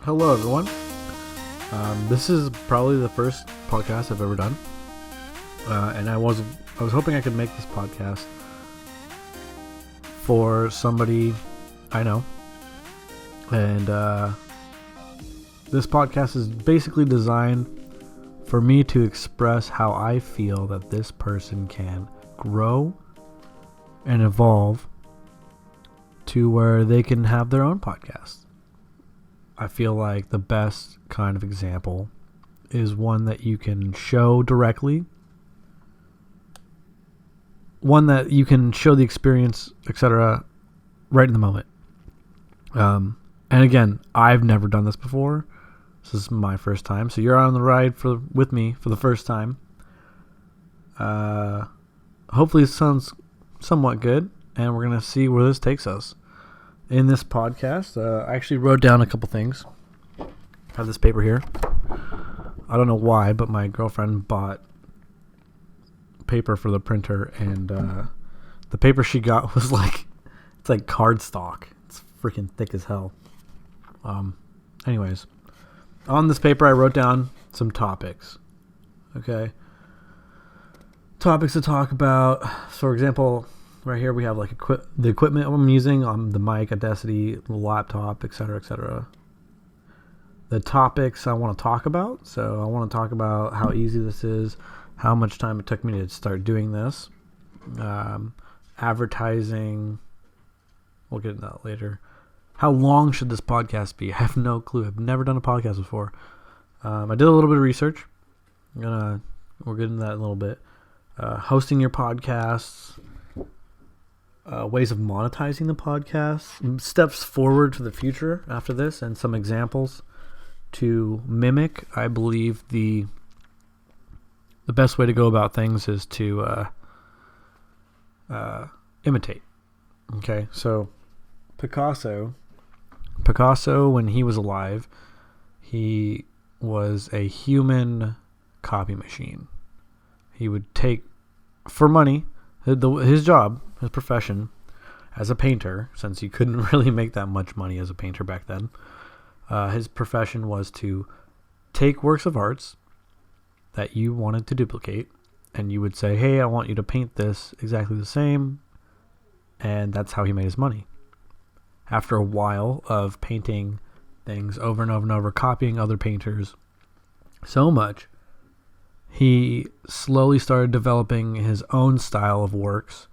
Hello, everyone. This is probably the first podcast I've ever done, and I was hoping I could make this podcast for somebody I know, and this podcast is basically designed for me to express how I feel that this person can grow and evolve to where they can have their own podcast. I feel like the best kind of example is one that you can show directly, one that you can show the experience, etc., right in the moment. And again, I've never done this before. This is my first time, so you're on the ride with me for the first time. Hopefully, it sounds somewhat good, and we're gonna see where this takes us. In this podcast, I actually wrote down a couple things. I have this paper here. I don't know why, but my girlfriend bought paper for the printer, and the paper she got was it's like cardstock. It's freaking thick as hell. Anyways, on this paper, I wrote down some topics. Okay. Topics to talk about. For example, right here we have the equipment I'm using, the mic, Audacity, the laptop, etc., etc. The topics I want to talk about. So I want to talk about how easy this is, how much time it took me to start doing this, advertising. We'll get into that later. How long should this podcast be? I have no clue. I've never done a podcast before. I did a little bit of research. We'll get into that in a little bit. Hosting your podcasts. Ways of monetizing the podcast, steps forward to the future after this, and some examples to mimic. I believe the best way to go about things is to imitate. Okay, so Picasso, when he was alive, he was a human copy machine. He would take, for money, his job, his profession as a painter, since he couldn't really make that much money as a painter back then, his profession was to take works of arts that you wanted to duplicate, and you would say, hey, I want you to paint this exactly the same, and that's how he made his money. After a while of painting things over and over and over, copying other painters so much, he slowly started developing his own style of works.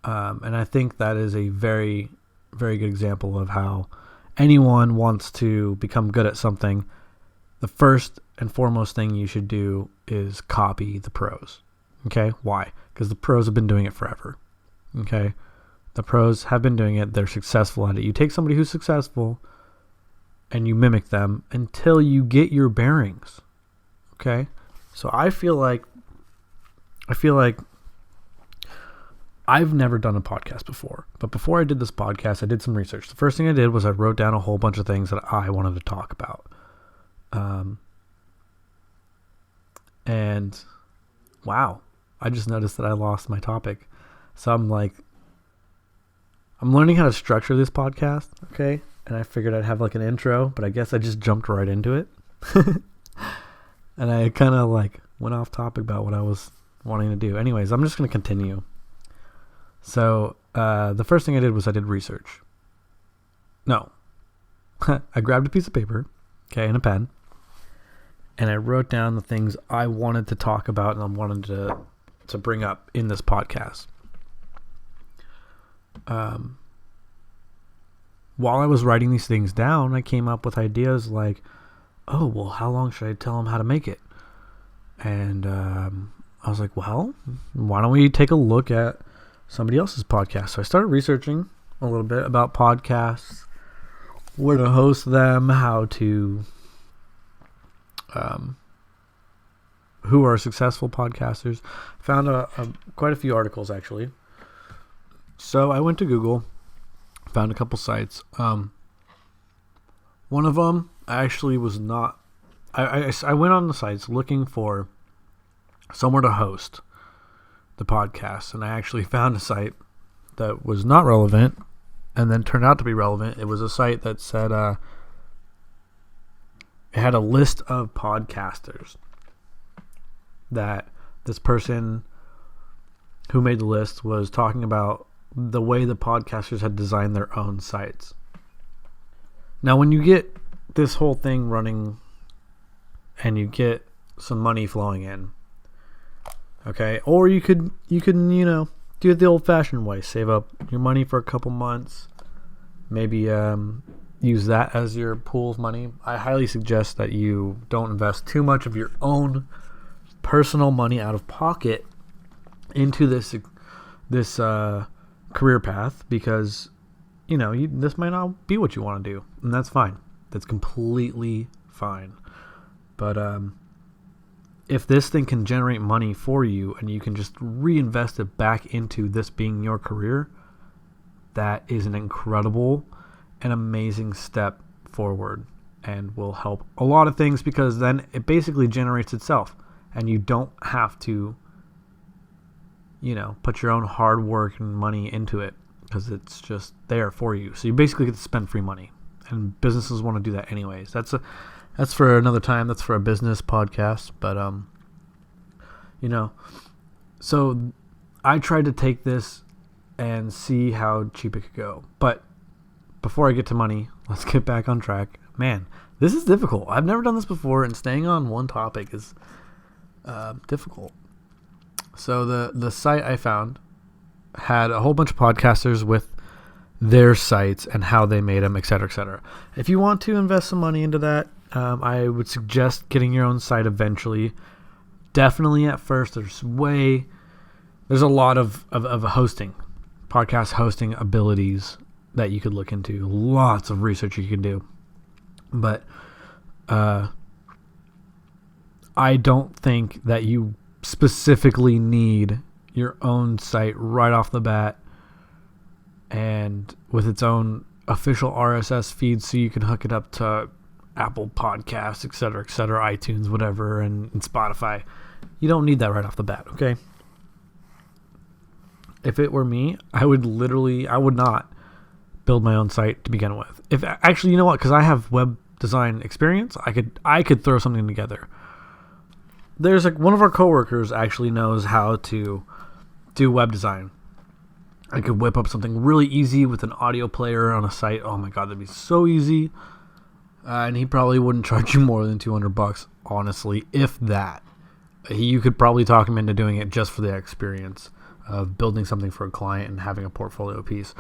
And I think that is a very, very good example of how anyone wants to become good at something. The first and foremost thing you should do is copy the pros. Okay? Why? Because the pros have been doing it forever. Okay? The pros have been doing it. They're successful at it. You take somebody who's successful and you mimic them until you get your bearings. Okay? So I feel like I've never done a podcast before, but before I did this podcast, I did some research. The first thing I did was I wrote down a whole bunch of things that I wanted to talk about. And wow, I just noticed that I lost my topic. So I'm learning how to structure this podcast. Okay. And I figured I'd have an intro, but I guess I just jumped right into it. And I kind of went off topic about what I was wanting to do. Anyways, I'm just going to continue. So the first thing I did was I did research. No. I grabbed a piece of paper, okay, and a pen, and I wrote down the things I wanted to talk about and I wanted to bring up in this podcast. While I was writing these things down, I came up with ideas like, oh, well, how long should I tell them how to make it? And I was like, well, why don't we take a look at somebody else's podcast? So I started researching a little bit about podcasts, where to host them, how to, who are successful podcasters. Found quite a few articles, actually. So I went to Google, found a couple sites. One of them actually was not. I went on the sites looking for somewhere to host the podcast, and I actually found a site that was not relevant and then turned out to be relevant. It was a site that said it had a list of podcasters that this person who made the list was talking about the way the podcasters had designed their own sites. Now, when you get this whole thing running and you get some money flowing in, okay, or you can do it the old-fashioned way. Save up your money for a couple months. Maybe use that as your pool of money. I highly suggest that you don't invest too much of your own personal money out of pocket into this career path, because this might not be what you want to do, and that's fine. That's completely fine. But if this thing can generate money for you and you can just reinvest it back into this being your career, that is an incredible and amazing step forward and will help a lot of things, because then it basically generates itself and you don't have to put your own hard work and money into it, because it's just there for you. So you basically get to spend free money, and businesses want to do that anyways. That's for another time. That's for a business podcast. But so I tried to take this and see how cheap it could go. But before I get to money, let's get back on track. Man, this is difficult. I've never done this before, and staying on one topic is difficult. So the site I found had a whole bunch of podcasters with their sites and how they made them, etc., etc. If you want to invest some money into that, I would suggest getting your own site eventually. Definitely at first, there's a lot of hosting, podcast hosting abilities that you could look into. Lots of research you can do. But I don't think that you specifically need your own site right off the bat and with its own official RSS feed, so you can hook it up to Apple Podcasts, etc., iTunes, whatever, and Spotify. You don't need that right off the bat, okay? If it were me, I would not build my own site to begin with. Actually, you know what? Because I have web design experience, I could throw something together. There's one of our coworkers actually knows how to do web design. I could whip up something really easy with an audio player on a site. Oh my god, that'd be so easy. And he probably wouldn't charge you more than $200, honestly, if that. You could probably talk him into doing it just for the experience of building something for a client and having a portfolio piece.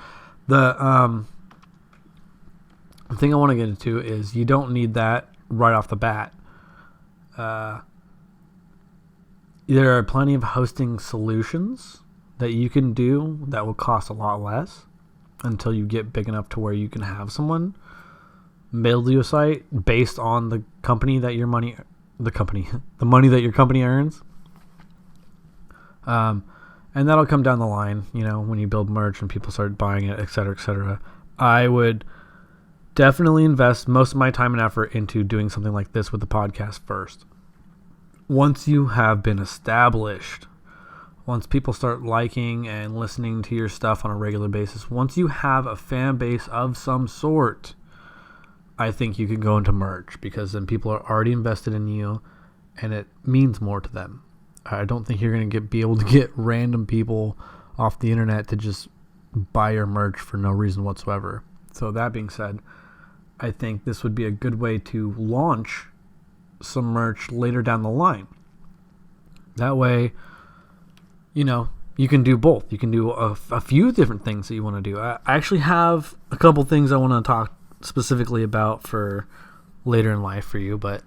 The thing I want to get into is you don't need that right off the bat. There are plenty of hosting solutions that you can do that will cost a lot less until you get big enough to where you can have someone build you a site based on the money that your company earns. And that'll come down the line, when you build merch and people start buying it, etc., etc. I would definitely invest most of my time and effort into doing something like this with the podcast first. Once you have been established, once people start liking and listening to your stuff on a regular basis, once you have a fan base of some sort, I think you can go into merch, because then people are already invested in you and it means more to them. I don't think you're going to be able to get random people off the internet to just buy your merch for no reason whatsoever. So that being said, I think this would be a good way to launch some merch later down the line. That way, you can do both. You can do a few different things that you want to do. I actually have a couple things I want to talk specifically about for later in life for you, but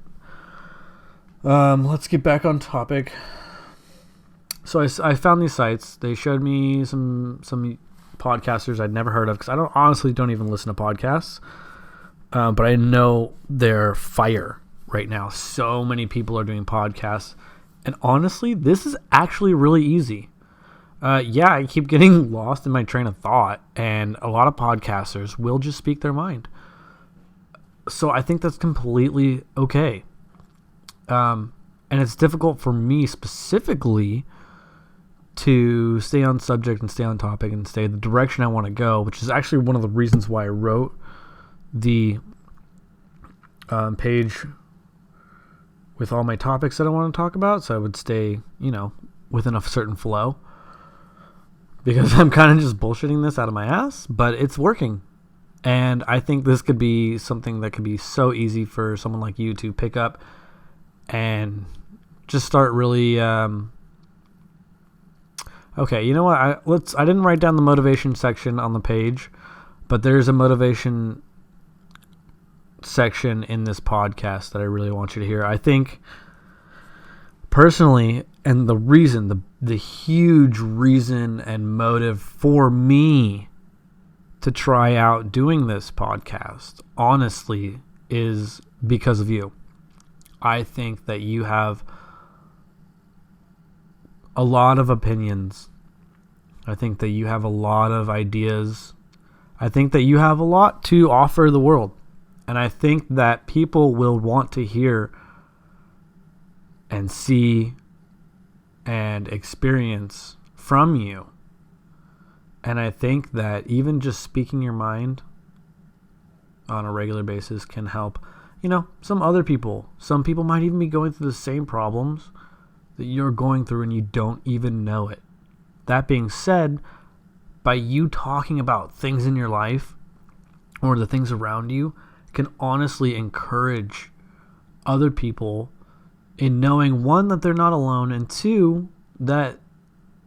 let's get back on topic. So I found these sites. They showed me some podcasters I'd never heard of, because I honestly don't even listen to podcasts, but I know they're fire right now. So many people are doing podcasts, and honestly, this is actually really easy. I keep getting lost in my train of thought, and a lot of podcasters will just speak their mind. So I think that's completely okay. And it's difficult for me specifically to stay on subject and stay on topic and stay the direction I want to go, which is actually one of the reasons why I wrote the page with all my topics that I want to talk about, so I would stay, within a certain flow, because I'm kind of just bullshitting this out of my ass, but it's working. And I think this could be something that could be so easy for someone like you to pick up and just start really. Okay, you know what? I didn't write down the motivation section on the page, but there's a motivation section in this podcast that I really want you to hear. I think personally, and the reason, the huge reason and motive for me to try out doing this podcast, honestly, is because of you. I think that you have a lot of opinions. I think that you have a lot of ideas. I think that you have a lot to offer the world. And I think that people will want to hear and see and experience from you. And I think that even just speaking your mind on a regular basis can help, some other people. Some people might even be going through the same problems that you're going through and you don't even know it. That being said, by you talking about things in your life or the things around you can honestly encourage other people in knowing, one, that they're not alone, and two, that,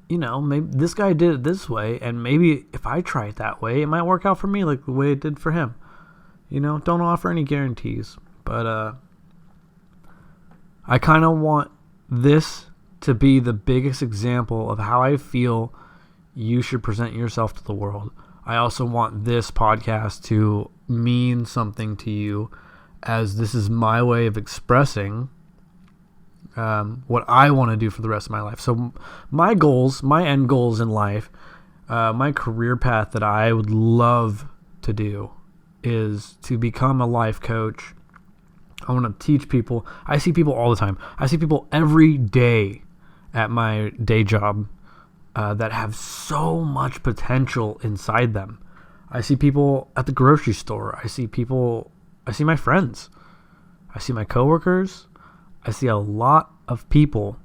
maybe this guy did it this way, and maybe if I try it that way, it might work out for me like the way it did for him. Don't offer any guarantees, but I kind of want this to be the biggest example of how I feel you should present yourself to the world. I also want this podcast to mean something to you, as this is my way of expressing what I want to do for the rest of my life. So my goals, my end goals in life, my career path that I would love to do is to become a life coach. I want to teach people. I see people all the time. I see people every day at my day job that have so much potential inside them. I see people at the grocery store. I see my friends. I see my coworkers. I see a lot of people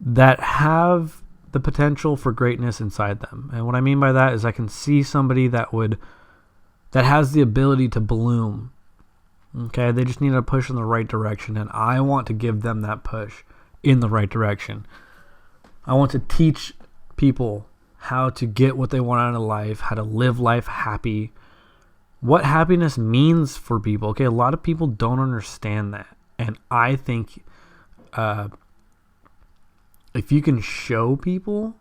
that have the potential for greatness inside them. And what I mean by that is I can see somebody that has the ability to bloom. Okay, they just need a push in the right direction, and I want to give them that push in the right direction. I want to teach people how to get what they want out of life, how to live life happy, what happiness means for people. Okay, a lot of people don't understand that. And I think if you can show people,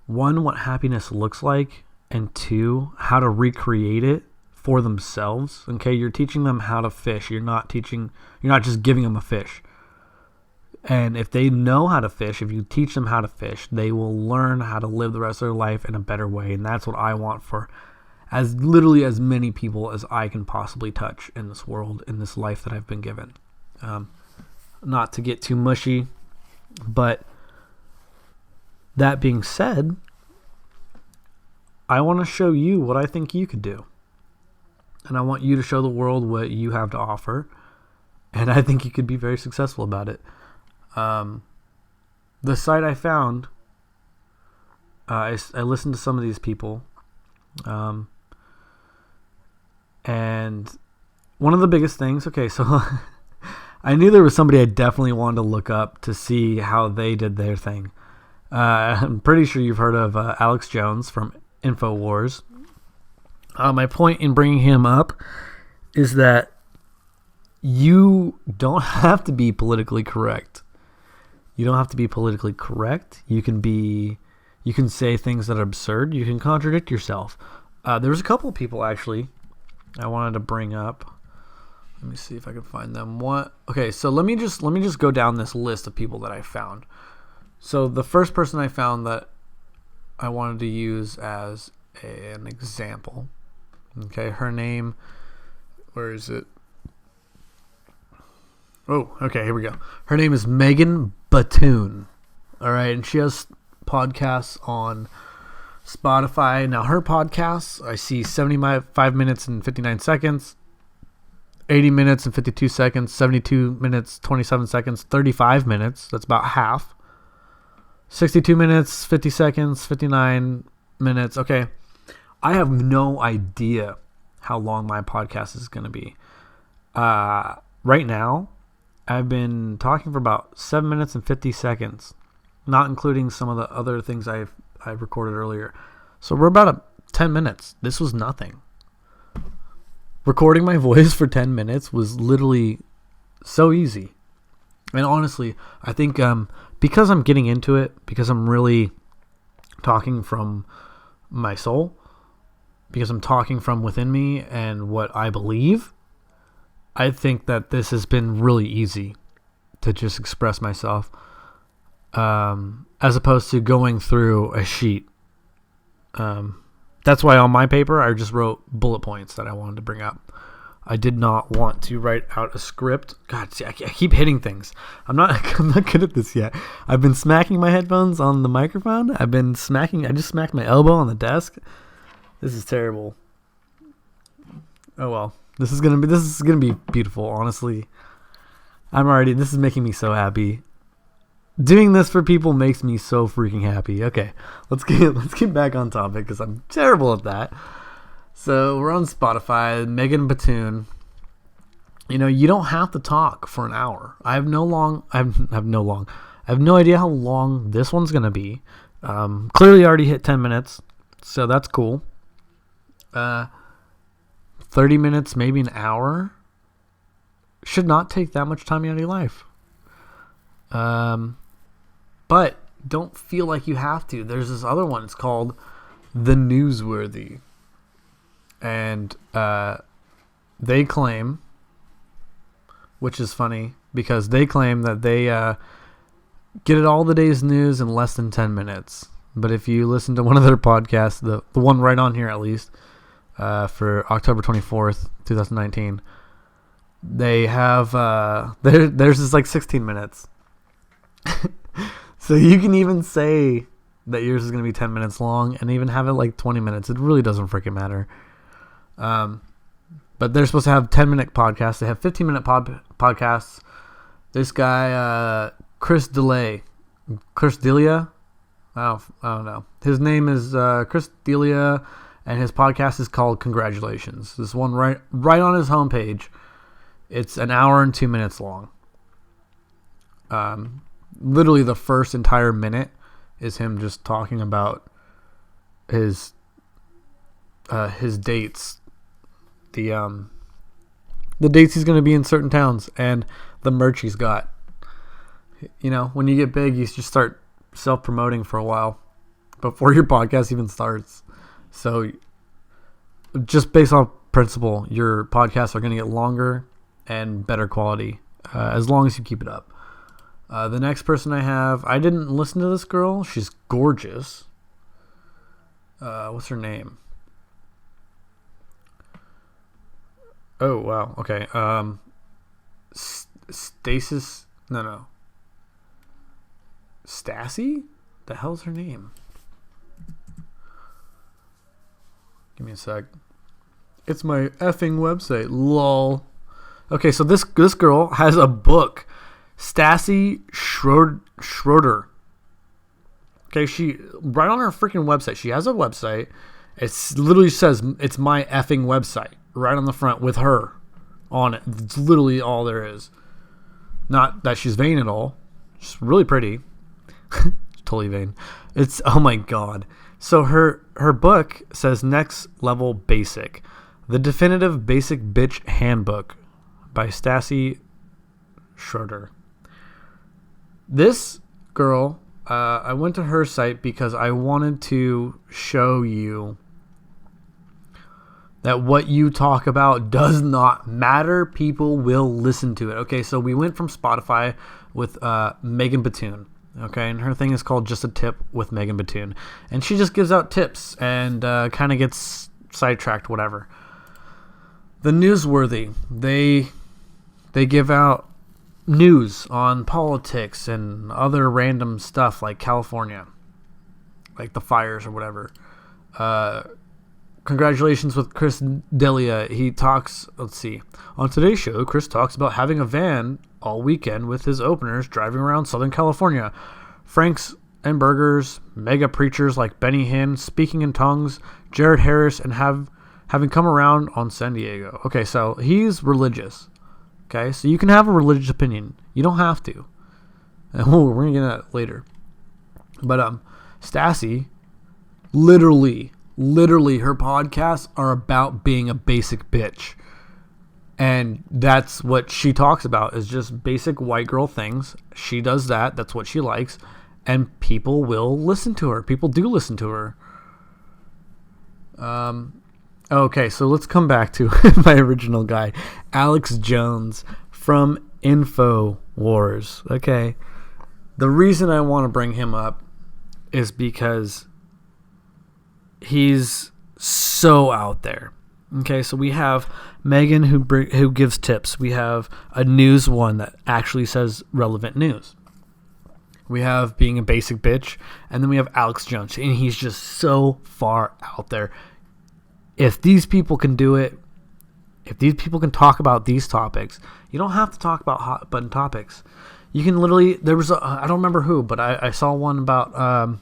one, what happiness looks like, and two, how to recreate it for themselves. Okay, you're teaching them how to fish. You're not just giving them a fish. And if they know how to fish, if you teach them how to fish, they will learn how to live the rest of their life in a better way. And that's what I want for literally as many people as I can possibly touch in this world, in this life that I've been given. Not to get too mushy, but that being said, I want to show you what I think you could do. And I want you to show the world what you have to offer. And I think you could be very successful about it. The site I found, I listened to some of these people, and one of the biggest things, okay, so I knew there was somebody I definitely wanted to look up to see how they did their thing. I'm pretty sure you've heard of Alex Jones from InfoWars. My point in bringing him up is that you don't have to be politically correct. You don't have to be politically correct. You can say things that are absurd. You can contradict yourself. There's a couple of people actually I wanted to bring up. Let me see if I can find them. Okay, so let me just go down this list of people that I found. So the first person I found that I wanted to use as an example. Okay, her name, where is it? Oh, okay, here we go. Her name is Megan Batoon. All right, and she has podcasts on Spotify. Now, her podcasts, I see 75 minutes and 59 seconds, 80 minutes and 52 seconds, 72 minutes, 27 seconds, 35 minutes. That's about half. 62 minutes, 50 seconds, 59 minutes. Okay. I have no idea how long my podcast is going to be. Right now, I've been talking for about 7 minutes and 50 seconds, not including some of the other things I recorded earlier. So we're about 10 minutes. This was nothing. Recording my voice for 10 minutes was literally so easy. And honestly, I think because I'm getting into it, because I'm really talking from my soul, because I'm talking from within me and what I believe, I think that this has been really easy to just express myself, as opposed to going through a sheet. That's why on my paper, I just wrote bullet points that I wanted to bring up. I did not want to write out a script. God, see, I keep hitting things. I'm not good at this yet. I've been smacking my headphones on the microphone. I just smacked my elbow on the desk. This is terrible. Oh well. This is gonna be beautiful, honestly. This is making me so happy. Doing this for people makes me so freaking happy. Okay, let's get back on topic because I'm terrible at that. So we're on Spotify, Megan Batoon. You don't have to talk for an hour. I have no idea how long this one's gonna be. Clearly already hit 10 minutes, so that's cool. 30 minutes, maybe an hour. Should not take that much time out of your life. But don't feel like you have to. There's this other one. It's called The Newsworthy. And they claim, which is funny, because they claim that they get it all the day's news in less than 10 minutes. But if you listen to one of their podcasts, the one right on here at least, for October 24th, 2019, they have theirs is like 16 minutes. So you can even say that yours is going to be 10 minutes long and even have it like 20 minutes. It really doesn't freaking matter. But they're supposed to have 10-minute podcasts. They have 15-minute podcasts. This guy, Chris D'Elia, I don't know. His name is Chris D'Elia, and his podcast is called Congratulations. This one right on his homepage. It's an hour and 2 minutes long. Literally the first entire minute is him just talking about his dates, the dates he's going to be in certain towns, and the merch he's got. When you get big, you just start self-promoting for a while before your podcast even starts. So just based on principle, your podcasts are going to get longer and better quality as long as you keep it up. The next person I have, I didn't listen to this girl. She's gorgeous. What's her name? Oh, wow. Okay. Stasis. No. Stassi? The hell's her name? Give me a sec. It's my effing website. Lol. Okay, so this girl has a book. Stassi Schroeder. Okay, she right on her freaking website. She has a website. It literally says it's my effing website right on the front with her on it. It's literally all there is. Not that she's vain at all. She's really pretty. Totally vain. It's, oh my god. So her book says Next Level Basic, the definitive basic bitch handbook by Stassi Schroeder. This girl, I went to her site because I wanted to show you that what you talk about does not matter. People will listen to it. Okay, so we went from Spotify with Megan Batoon. Okay, and her thing is called Just a Tip with Megan Batoon. And she just gives out tips and kind of gets sidetracked, whatever. The Newsworthy, they give out news on politics and other random stuff like California. like the fires or whatever. Congratulations with Chris D'Elia. He talks, let's see. On today's show, Chris talks about having a van all weekend with his openers driving around Southern California. Frank's and Burgers, mega preachers like Benny Hinn, speaking in tongues, Jared Harris, and having come around on San Diego. Okay, so he's religious. Okay, so you can have a religious opinion. You don't have to. And we're going to get into that later. But Stassi, literally, her podcasts are about being a basic bitch. And that's what she talks about, is just basic white girl things. She does that. That's what she likes. And people will listen to her. People do listen to her. Okay, so let's come back to my original guy, Alex Jones from InfoWars. Okay. The reason I want to bring him up is because he's so out there. Okay, so we have Megan who gives tips. We have a news one that actually says relevant news. We have being a basic bitch, and then we have Alex Jones, and he's just so far out there. If these people can do it, if these people can talk about these topics, you don't have to talk about hot button topics. You can literally, I don't remember who, but I saw one about,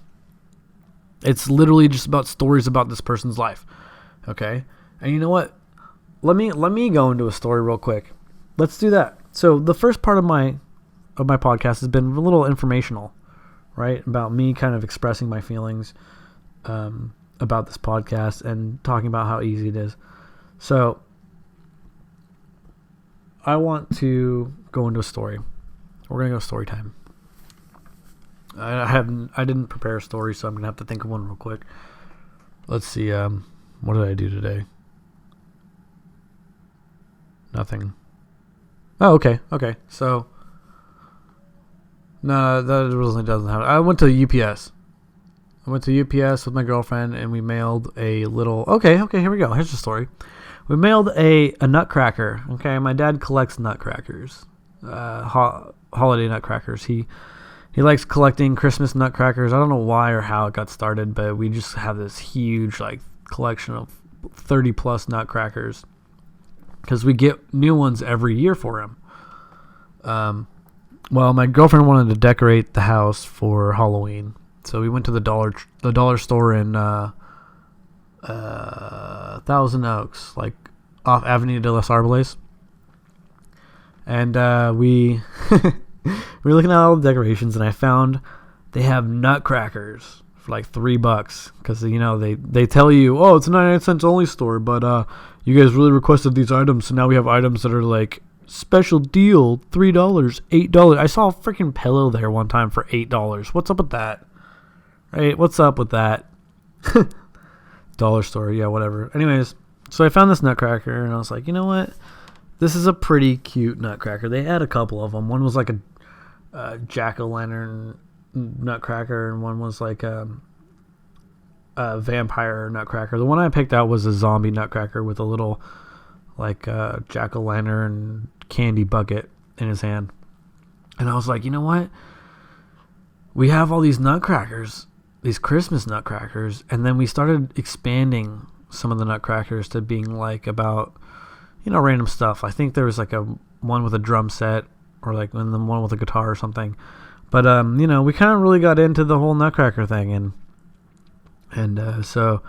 it's literally just about stories about this person's life. Okay. And you know what? Let me go into a story real quick. Let's do that. So the first part of my podcast has been a little informational, right? About me kind of expressing my feelings, about this podcast and talking about how easy it is. So I want to go into a story. We're going to go story time. I didn't prepare a story, so I'm going to have to think of one real quick. Let's see. What did I do today? Nothing. Oh, okay. So, no, that really doesn't happen. I went to UPS. I went to UPS with my girlfriend, and we mailed a little... Okay, here we go. Here's the story. We mailed a nutcracker. Okay, my dad collects nutcrackers. Holiday nutcrackers. He likes collecting Christmas nutcrackers. I don't know why or how it got started, but we just have this huge collection of 30 plus nutcrackers because we get new ones every year for him. Well, my girlfriend wanted to decorate the house for Halloween, so we went to the dollar store in Thousand Oaks, off Avenida de los Arboles. And we were looking at all the decorations, and I found they have nutcrackers for $3 because they tell you, oh, it's a 99 cents only store, but you guys really requested these items, so now we have items that are special deal, $3, $8. I saw a freaking pillow there one time for $8. What's up with that? Right? What's up with that? Dollar store, yeah, whatever. Anyways, so I found this nutcracker, and I was like, you know what? This is a pretty cute nutcracker. They had a couple of them. One was a jack-o'-lantern nutcracker, and one was a vampire nutcracker. The one I picked out was a zombie nutcracker with a little jack-o'-lantern candy bucket in his hand. And I was like, you know what? We have all these nutcrackers, these Christmas nutcrackers, and then we started expanding some of the nutcrackers to being about... random stuff. I think there was a one with a drum set or and then one with a guitar or something. But we kind of really got into the whole nutcracker thing, and so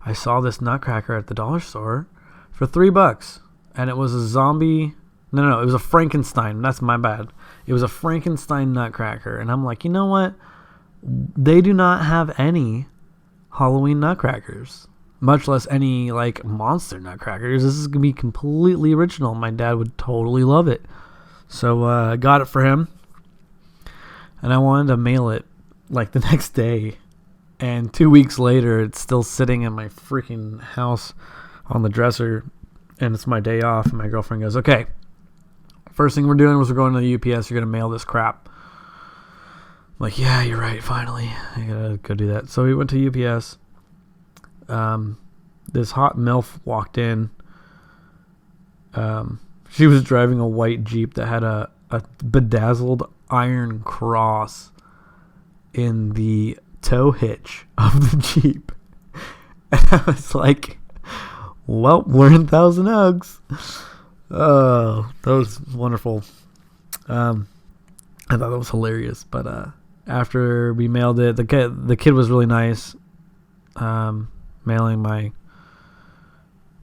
I saw this nutcracker at the dollar store for $3, and it was a zombie. No, it was a Frankenstein. That's my bad. It was a Frankenstein nutcracker, and I'm like, you know what? They do not have any Halloween nutcrackers. Much less any monster nutcrackers. This is gonna be completely original. My dad would totally love it. So I got it for him, and I wanted to mail it the next day. And 2 weeks later, it's still sitting in my freaking house on the dresser, and it's my day off. And my girlfriend goes, "Okay, first thing we're doing was we're going to the UPS. You're gonna mail this crap." I'm like, "Yeah, you're right. Finally, I gotta go do that." So we went to UPS. This hot MILF walked in. She was driving a white Jeep that had a bedazzled iron cross in the tow hitch of the Jeep. And I was like, well, we're in Thousand Oaks. Oh, that was wonderful. I thought that was hilarious. But after we mailed it, the kid was really nice. Mailing my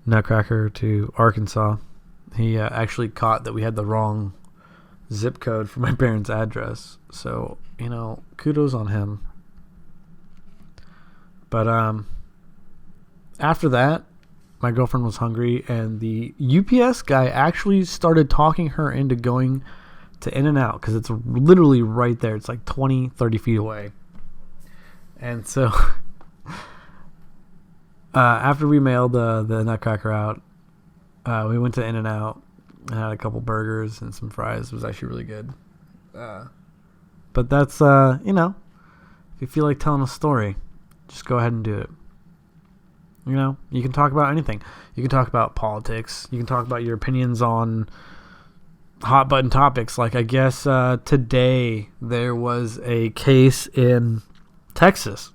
Nutcracker to Arkansas. He actually caught that we had the wrong zip code for my parents' address. So, kudos on him. But after that, my girlfriend was hungry, and the UPS guy actually started talking her into going to In-N-Out because it's literally right there. It's like 20, 30 feet away. And so after we mailed the Nutcracker out, we went to In-N-Out and had a couple burgers and some fries. It was actually really good. But that's, if you feel like telling a story, just go ahead and do it. You can talk about anything. You can talk about politics. You can talk about your opinions on hot button topics. Like, I guess today there was a case in Texas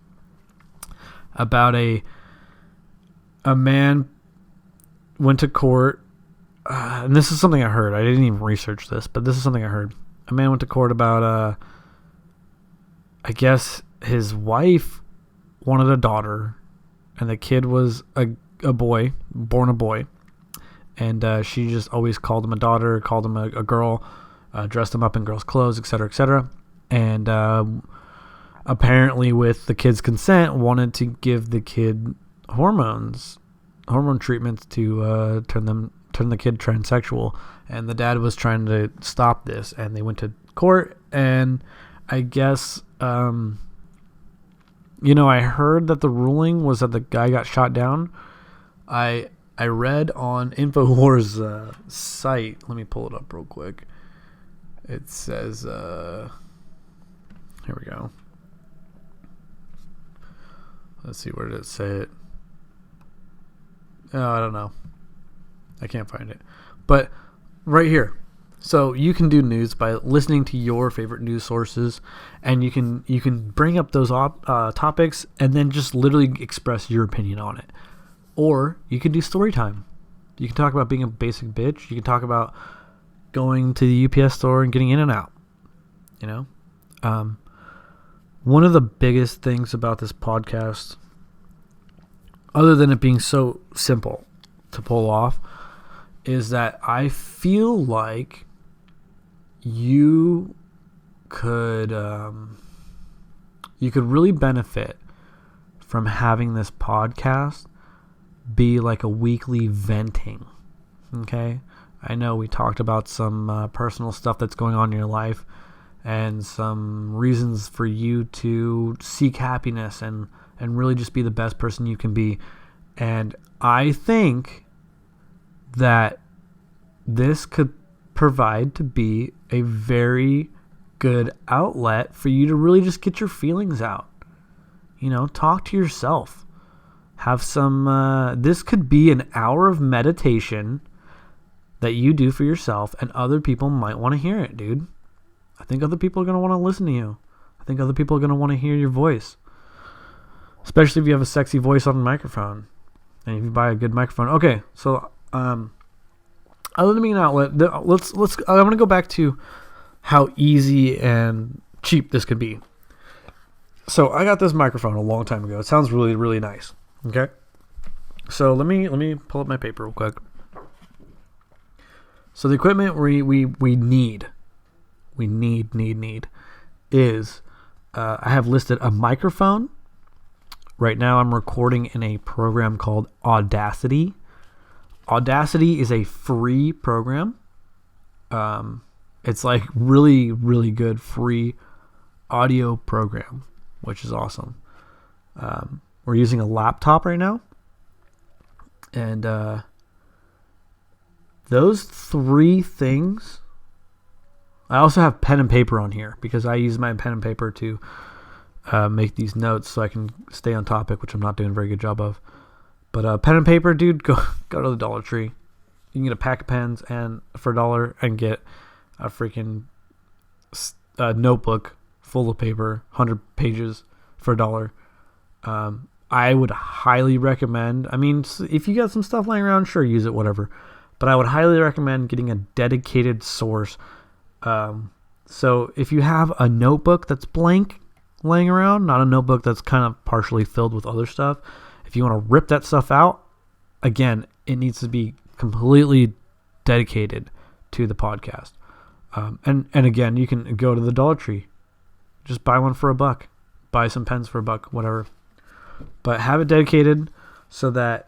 about a man went to court. And this is something I heard. I didn't even research this, but this is something I heard. A man went to court about, I guess his wife wanted a daughter, and the kid was a boy, born a boy. And she just always called him a daughter, called him a girl, dressed him up in girls' clothes, etc., etc. And apparently, with the kid's consent, wanted to give the kid hormone treatments to turn the kid transsexual. And the dad was trying to stop this, and they went to court. And I guess I heard that the ruling was that the guy got shot down. I read on InfoWars site. Let me pull it up real quick. It says, here we go. Let's see, where did it say it? Oh, I don't know. I can't find it. But right here. So you can do news by listening to your favorite news sources, and you can bring up those topics and then just literally express your opinion on it. Or you can do story time. You can talk about being a basic bitch. You can talk about going to the UPS store and getting In-N-Out. One of the biggest things about this podcast, other than it being so simple to pull off, is that I feel like you could really benefit from having this podcast be like a weekly venting. Okay, I know we talked about some personal stuff that's going on in your life and some reasons for you to seek happiness and really just be the best person you can be. And I think that this could provide to be a very good outlet for you to really just get your feelings out. Talk to yourself. Have some, this could be an hour of meditation that you do for yourself, and other people might want to hear it, dude. I think other people are going to want to listen to you. I think other people are going to want to hear your voice. Especially if you have a sexy voice on the microphone. And if you buy a good microphone. Okay, so, other than being an outlet, I'm going to go back to how easy and cheap this could be. So I got this microphone a long time ago. It sounds really, really nice. Okay. So let me pull up my paper real quick. So the equipment we need is I have listed a microphone. Right now I'm recording in a program called Audacity. Audacity is a free program. It's like really, really good free audio program, which is awesome. We're using a laptop right now. And those three things. I also have pen and paper on here because I use my pen and paper to make these notes so I can stay on topic, which I'm not doing a very good job of. But pen and paper, dude, go to the Dollar Tree. You can get a pack of pens and for $1 and get a freaking notebook full of paper, 100 pages for $1. I would highly recommend, I mean, if you got some stuff lying around, sure, use it, whatever. But I would highly recommend getting a dedicated source. So if you have a notebook that's blank laying around, not a notebook that's kind of partially filled with other stuff, if you want to rip that stuff out, again, it needs to be completely dedicated to the podcast. And again, you can go to the Dollar Tree. Just buy one for $1. Buy some pens for $1, whatever. But have it dedicated so that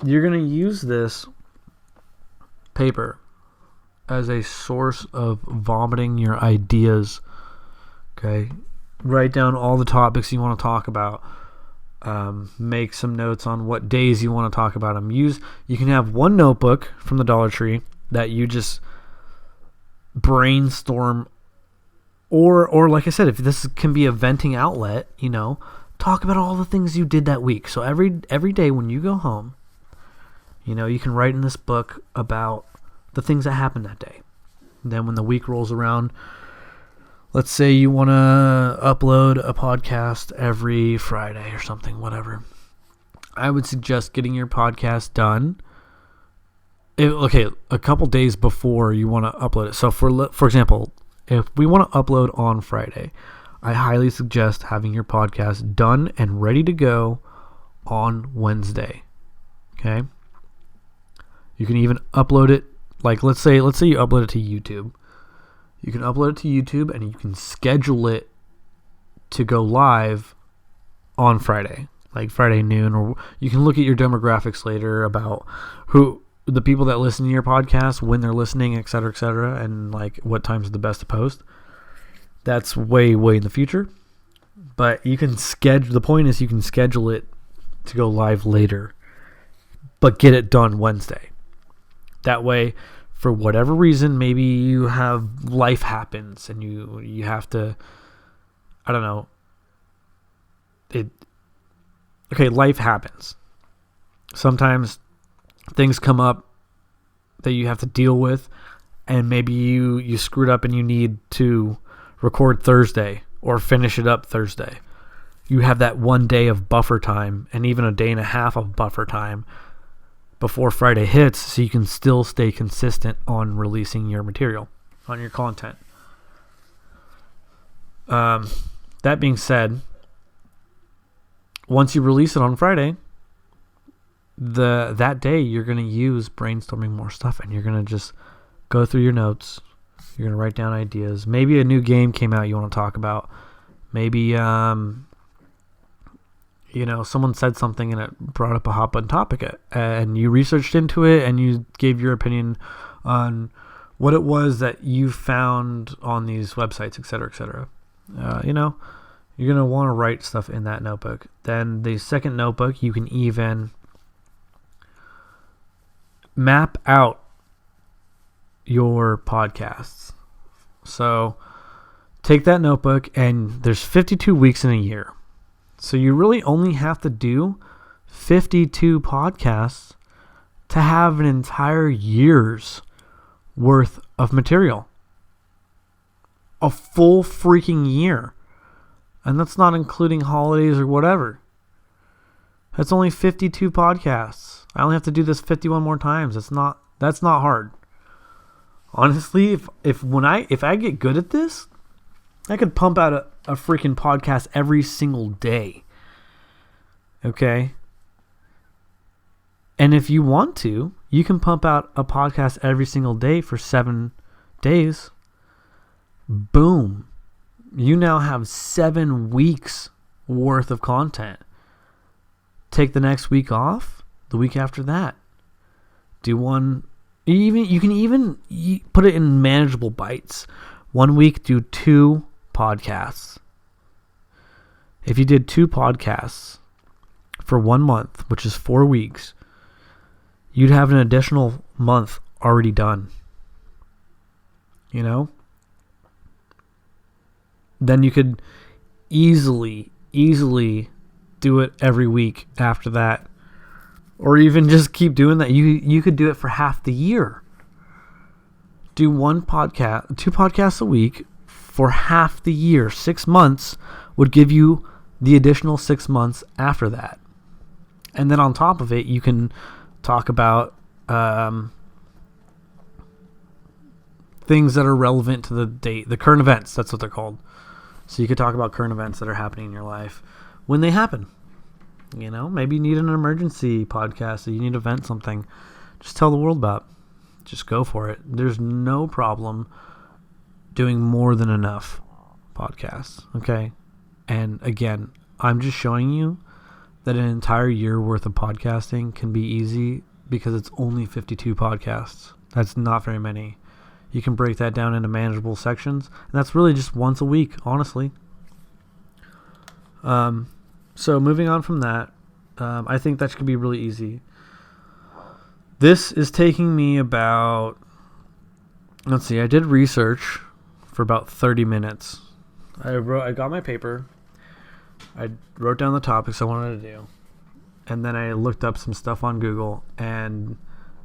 you're going to use this paper as a source of vomiting your ideas. Okay? Write down all the topics you want to talk about. Make some notes on what days you want to talk about them. You can have one notebook from the Dollar Tree that you just brainstorm, or like I said, if this can be a venting outlet, talk about all the things you did that week. So every day when you go home, you can write in this book about the things that happened that day. And then when the week rolls around, let's say you want to upload a podcast every Friday or something, whatever. I would suggest getting your podcast done. A couple days before you want to upload it. So for example, if we want to upload on Friday, I highly suggest having your podcast done and ready to go on Wednesday. Okay? You can even upload it, like let's say you upload it to YouTube. You can upload it to YouTube and you can schedule it to go live on Friday, like Friday noon, or you can look at your demographics later about the people that listen to your podcast, when they're listening, et cetera, and like what times are the best to post. That's way, way in the future. But you can schedule, the point is you can schedule it to go live later, but get it done Wednesday. That way, for whatever reason, maybe you have life happens and you have to, I don't know. Life happens. Sometimes things come up that you have to deal with, and maybe you screwed up and you need to record Thursday or finish it up Thursday. You have that 1 day of buffer time and even a day and a half of buffer time before Friday hits, so you can still stay consistent on releasing your material, on your content. That being said, once you release it on Friday, that day you're going to use brainstorming more stuff, and you're going to just go through your notes. You're going to write down ideas. Maybe a new game came out you want to talk about. Maybe someone said something and it brought up a hot button topic, and you researched into it and you gave your opinion on what it was that you found on these websites, et cetera, et cetera. You're going to want to write stuff in that notebook. Then the second notebook, you can even map out your podcasts. So take that notebook, and there's 52 weeks in a year. So you really only have to do 52 podcasts to have an entire year's worth of material. A full freaking year. And that's not including holidays or whatever. That's only 52 podcasts. I only have to do this 51 more times. That's not hard. Honestly, if I get good at this, I could pump out a freaking podcast every single day. Okay? And if you want to, you can pump out a podcast every single day for 7 days. Boom. You now have 7 weeks worth of content. Take the next week off, the week after that. Do one. You can even put it in manageable bites. 1 week, do 2 podcasts. If you did 2 podcasts for 1 month, which is 4 weeks, you'd have an additional month already done. Then you could easily do it every week after that. Or even just keep doing that. You could do it for half the year. Do 2 podcasts a week for half the year. 6 months would give you the additional 6 months after that. And then on top of it, you can talk about things that are relevant to the date, the current events. That's what they're called. So you could talk about current events that are happening in your life when they happen. You know, maybe you need an emergency podcast, or you need to vent something. Just tell the world about it. Just go for it. There's no problem doing more than enough podcasts, okay? And again, I'm just showing you that an entire year worth of podcasting can be easy because it's only 52 podcasts. That's not very many. You can break that down into manageable sections, and that's really just once a week, honestly. So moving on from that, I think that should be really easy. This is taking me about, let's see, I did research for about 30 minutes. I got my paper. I wrote down the topics I wanted to do. And then I looked up some stuff on Google, and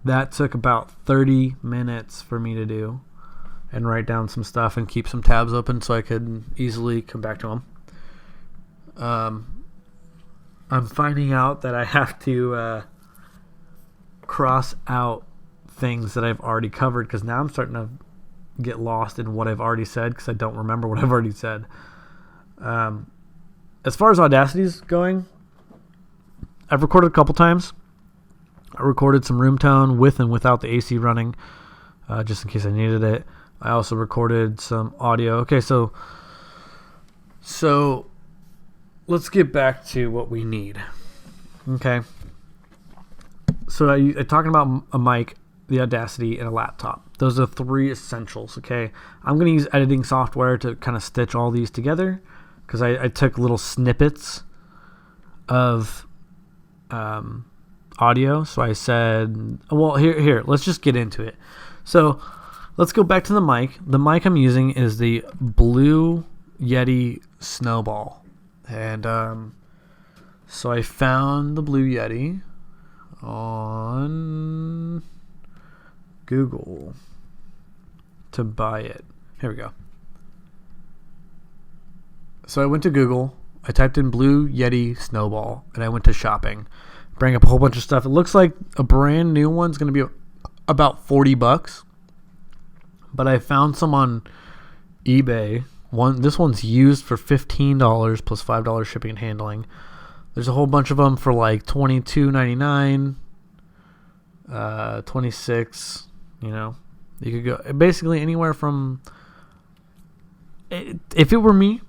that took about 30 minutes for me to do and write down some stuff and keep some tabs open so I could easily come back to them. I'm finding out that I have to cross out things that I've already covered, because now I'm starting to get lost in what I've already said because I don't remember what I've already said. As far as Audacity's going, I've recorded a couple times. I recorded some room tone with and without the AC running, just in case I needed it. I also recorded some audio. Okay, so let's get back to what we need. Okay. So I'm talking about a mic, the Audacity, and a laptop. Those are 3 essentials, okay? I'm going to use editing software to kind of stitch all these together, because I took little snippets of audio. So I said, well, here, let's just get into it. So let's go back to the mic. The mic I'm using is the Blue Yeti Snowball. And so I found the Blue Yeti on Google to buy it. Here we go. So I went to Google. I typed in Blue Yeti Snowball, and I went to shopping. Bring up a whole bunch of stuff. It looks like a brand new one's going to be about $40, but I found some on eBay. This one's used for $15 plus $5 shipping and handling. There's a whole bunch of them for like $22.99, $26. You know, you could go basically anywhere from. If it were me,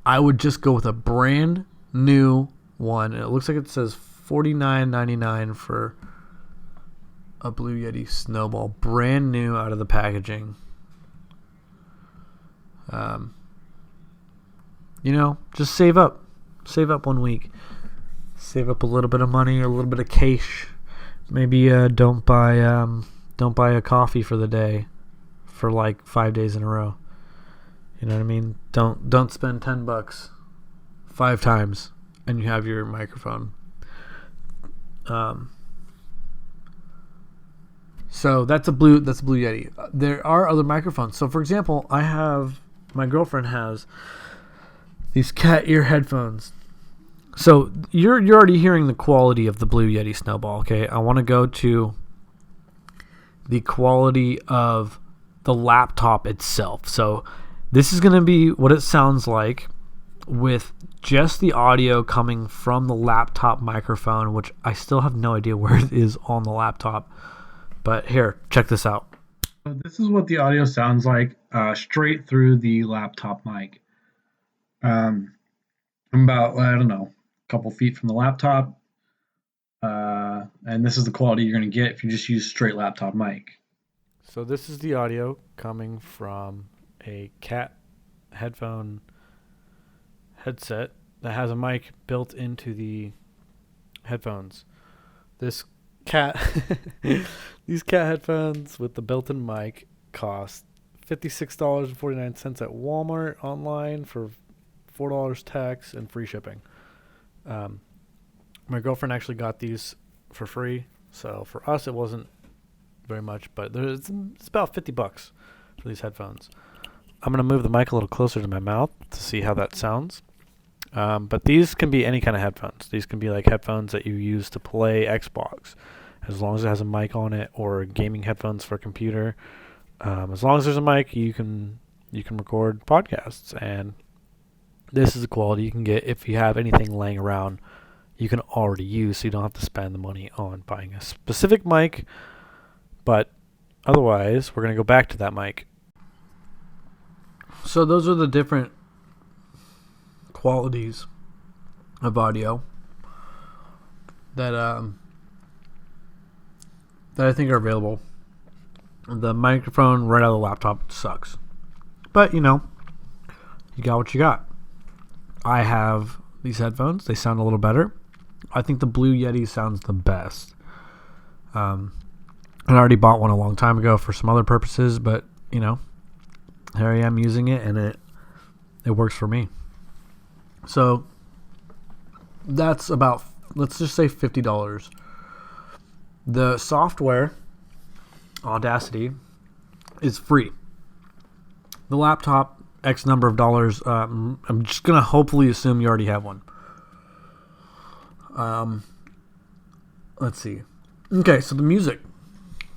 I would just go with a brand new one. It looks like it says $49.99 for a Blue Yeti Snowball, brand new out of the packaging. You know, just save up 1 week, save up a little bit of money or a little bit of cash. Maybe don't buy a coffee for the day for like 5 days in a row. You know what I mean? Don't spend $10 5 times and you have your microphone. So that's a Blue Yeti. There are other microphones. So for example, my girlfriend has these cat ear headphones. So you're already hearing the quality of the Blue Yeti Snowball, okay? I want to go to the quality of the laptop itself. So this is going to be what it sounds like with just the audio coming from the laptop microphone, which I still have no idea where it is on the laptop. But here, check this out. So this is what the audio sounds like straight through the laptop mic. I'm about, I don't know, a couple feet from the laptop. And this is the quality you're going to get if you just use straight laptop mic. So this is the audio coming from a cat headphone headset that has a mic built into the headphones. These cat headphones with the built-in mic cost $56.49 at Walmart online for $4 tax and free shipping. My girlfriend actually got these for free, so for us it wasn't very much, but it's about $50 for these headphones. I'm going to move the mic a little closer to my mouth to see how that sounds. But these can be any kind of headphones. These can be like headphones that you use to play Xbox, as long as it has a mic on it, or gaming headphones for a computer. As long as there's a mic, you can record podcasts, and this is the quality you can get if you have anything laying around you can already use, so you don't have to spend the money on buying a specific mic. But otherwise, we're going to go back to that mic. So those are the different qualities of audio that I think are available. The microphone right out of the laptop sucks, but you got what you got. I have these headphones. They sound a little better. I think the Blue Yeti sounds the best. I already bought one a long time ago for some other purposes, but here I am using it, and it works for me. So that's about, let's just say $50. The software, Audacity, is free. The laptop, X number of dollars. I'm just gonna hopefully assume you already have one. Let's see. Okay, so the music.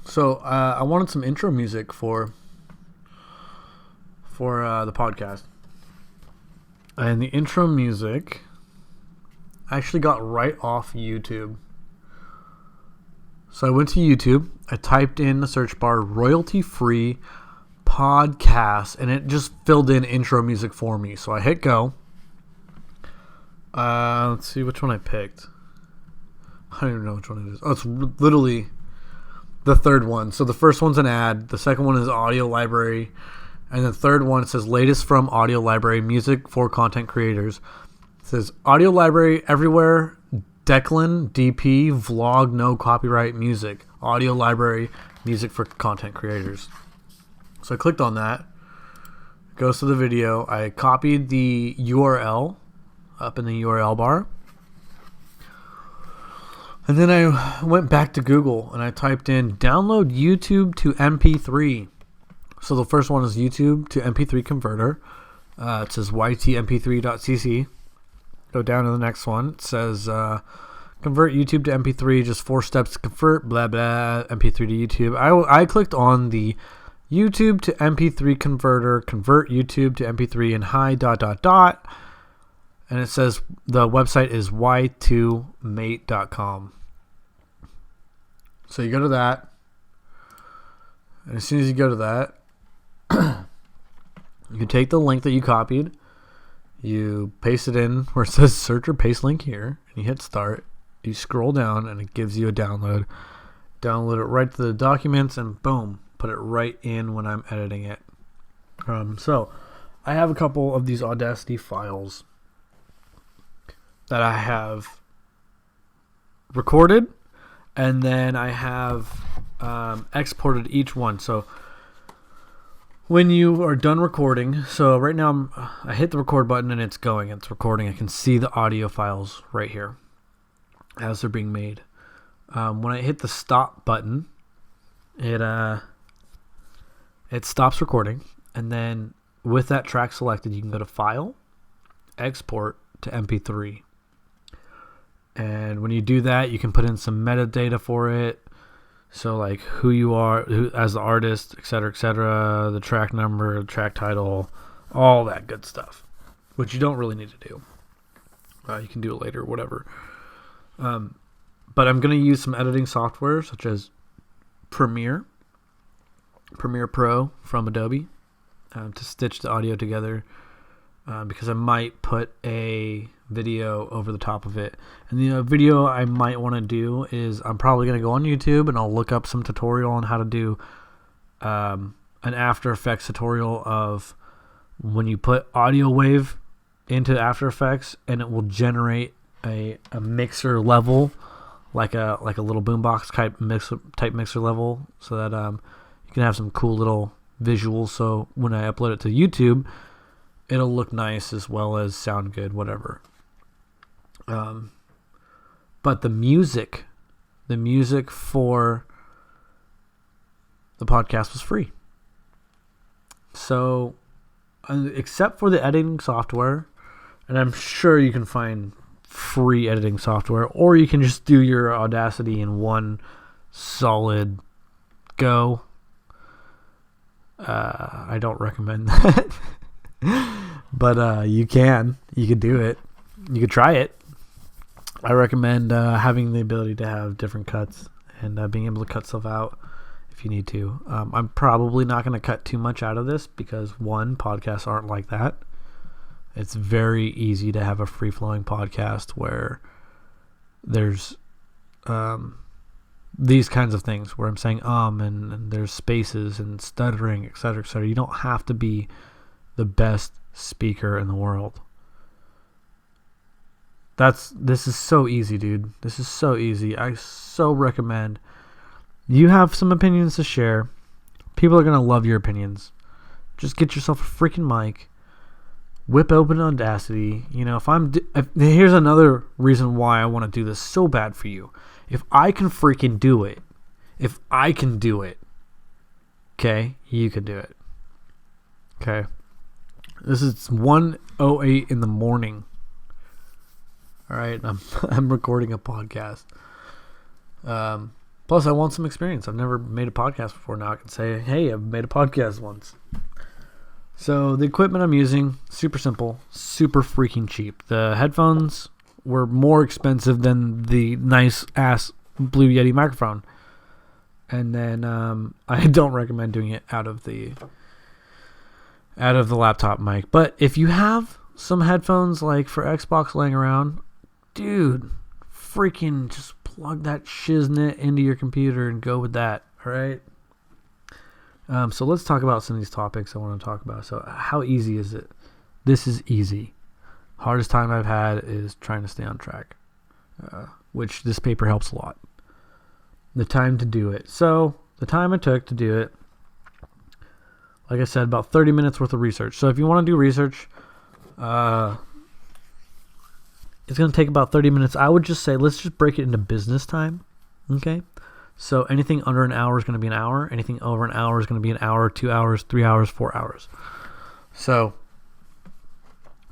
So I wanted some intro music for the podcast, and the intro music I actually got right off YouTube. So I went to YouTube. I typed in the search bar royalty-free podcast, and it just filled in intro music for me. So I hit go. Let's see which one I picked. I don't even know which one it is. Oh, it's literally the third one. So the first one's an ad. The second one is audio library. And the third one, it says latest from audio library, music for content creators. It says audio library everywhere. Declan, DP, vlog, no copyright music. Audio library, music for content creators. So I clicked on that. It goes to the video. I copied the URL up in the URL bar. And then I went back to Google and I typed in download YouTube to MP3. So the first one is YouTube to MP3 converter. It says ytmp3.cc. Go down to the next one. It says convert YouTube to MP3. Just 4 steps to convert. Blah blah. MP3 to YouTube. I clicked on the YouTube to MP3 converter. Convert YouTube to MP3 and hi ... And it says the website is y2mate.com. So you go to that. And as soon as you go to that, you take the link that you copied. You paste it in where it says search or paste link here. And you hit start. You scroll down and it gives you a download. Download it right to the documents and boom. Put it right in when I'm editing it. So I have a couple of these Audacity files that I have recorded, and then I have exported each one. So when you are done recording, so right now I hit the record button and it's going. It's recording. I can see the audio files right here as they're being made. When I hit the stop button, it stops recording, and then with that track selected, you can go to File, Export to MP3. And when you do that, you can put in some metadata for it. So like who you are, who as the artist, etc., the track number, the track title, all that good stuff, which you don't really need to do. You can do it later, whatever. But I'm going to use some editing software such as Premiere Pro from Adobe to stitch the audio together, because I might put a video over the top of it. And the video I might want to do is I'm probably going to go on YouTube and I'll look up some tutorial on how to do an After Effects tutorial of when you put audio wave into After Effects and it will generate a mixer level, like a little boombox type mixer level, so that you can have some cool little visuals. So when I upload it to YouTube, it'll look nice as well as sound good, whatever. But the music for the podcast was free. So, except for the editing software And I'm sure you can find free editing software, or you can just do your Audacity in one solid go. I don't recommend that. But you could do it. You could try it. I recommend having the ability to have different cuts and being able to cut stuff out if you need to. I'm probably not going to cut too much out of this because, one, podcasts aren't like that. It's very easy to have a free-flowing podcast where there's these kinds of things where I'm saying and there's spaces and stuttering, et cetera, et cetera. You don't have to be the best speaker in the world. This is so easy, dude. This is so easy. I so recommend you have some opinions to share. People are going to love your opinions. Just get yourself a freaking mic. Whip open Audacity. You know, here's another reason why I want to do this so bad for you. If I can freaking do it, okay, you can do it. Okay. This is 1:08 in the morning. All right, I'm recording a podcast. Plus, I want some experience. I've never made a podcast before. Now I can say, hey, I've made a podcast once. So the equipment I'm using, super simple, super freaking cheap. The headphones were more expensive than the nice-ass Blue Yeti microphone. And then I don't recommend doing it out of the laptop mic. But if you have some headphones like for Xbox laying around, dude, freaking just plug that shiznit into your computer and go with that, all right? So let's talk about some of these topics I want to talk about. So how easy is it? This is easy. Hardest time I've had is trying to stay on track, which this paper helps a lot. The time to do it. So the time it took to do it, like I said, about 30 minutes worth of research. So if you want to do research, it's going to take about 30 minutes. I would just say let's just break it into business time, okay? So anything under an hour is going to be an hour. Anything over an hour is going to be an hour, 2 hours, 3 hours, 4 hours. So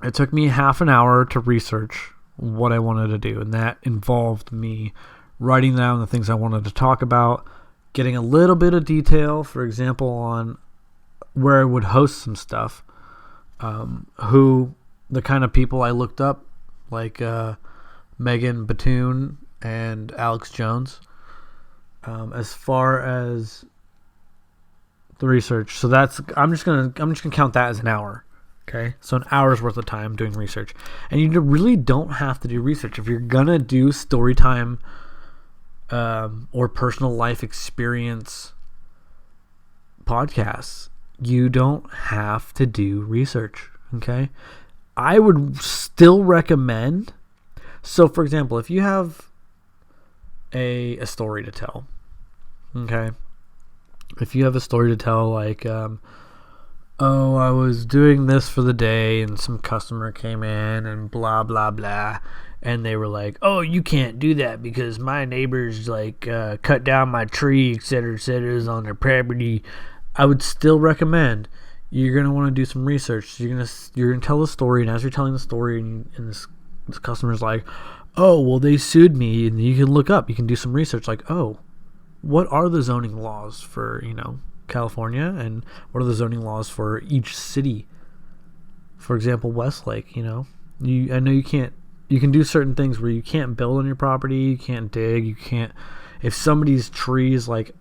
it took me half an hour to research what I wanted to do, and that involved me writing down the things I wanted to talk about, getting a little bit of detail, for example, on where I would host some stuff, who the kind of people I looked up, like Megan Batoon and Alex Jones. As far as the research, so I'm just gonna count that as an hour. Okay, so an hour's worth of time doing research, and you really don't have to do research if you're gonna do story time or personal life experience podcasts. You don't have to do research. Okay, I would still recommend. So, for example, if you have a story to tell, okay, if you have a story to tell, like I was doing this for the day and some customer came in and blah blah blah, and they were like, oh, you can't do that because my neighbors like cut down my tree, etc., on their property. I would still recommend you're gonna want to do some research. You're gonna tell the story, and as you're telling the story, and this customer's like, oh, well, they sued me, and you can look up, you can do some research, like, oh, what are the zoning laws for, California, and what are the zoning laws for each city? For example, Westlake, I know you can do certain things where you can't build on your property, you can't dig, you can't, if somebody's tree is like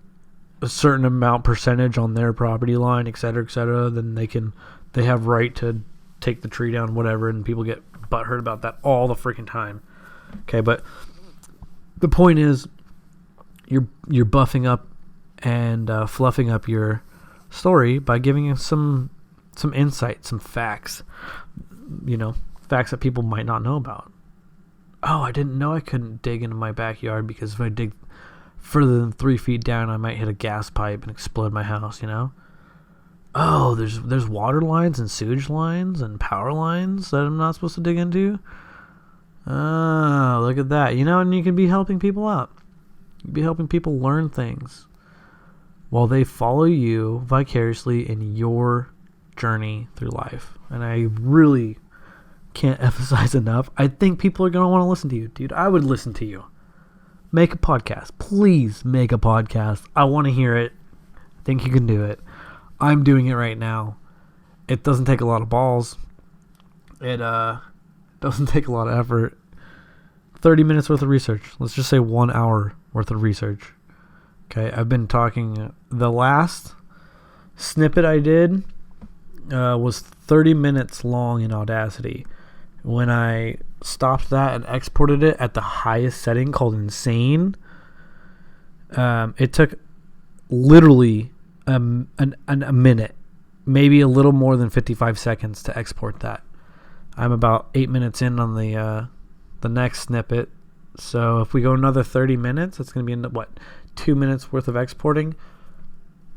a certain amount percentage on their property line, et cetera, then they have right to take the tree down, whatever, and people get butthurt about that all the freaking time. Okay, but the point is, you're buffing up and fluffing up your story by giving us some insight, some facts, facts that people might not know about. Oh, I didn't know I couldn't dig into my backyard because if I dig further than 3 feet down, I might hit a gas pipe and explode my house. Oh, there's water lines and sewage lines and power lines that I'm not supposed to dig into. Oh, look at that. And you can be helping people out. You can be helping people learn things while they follow you vicariously in your journey through life. And I really, can't emphasize enough. I think people are going to want to listen to you, dude. I would listen to you. Make a podcast. Please make a podcast. I want to hear it. I think you can do it. I'm doing it right now. It doesn't take a lot of balls. It doesn't take a lot of effort. 30 minutes worth of research. Let's just say 1 hour worth of research. Okay, I've been talking. The last snippet I did was 30 minutes long in Audacity. When I stopped that and exported it at the highest setting called Insane, it took literally a minute, maybe a little more than 55 seconds to export that. I'm about 8 minutes in on the next snippet. So if we go another 30 minutes, it's going to be 2 minutes worth of exporting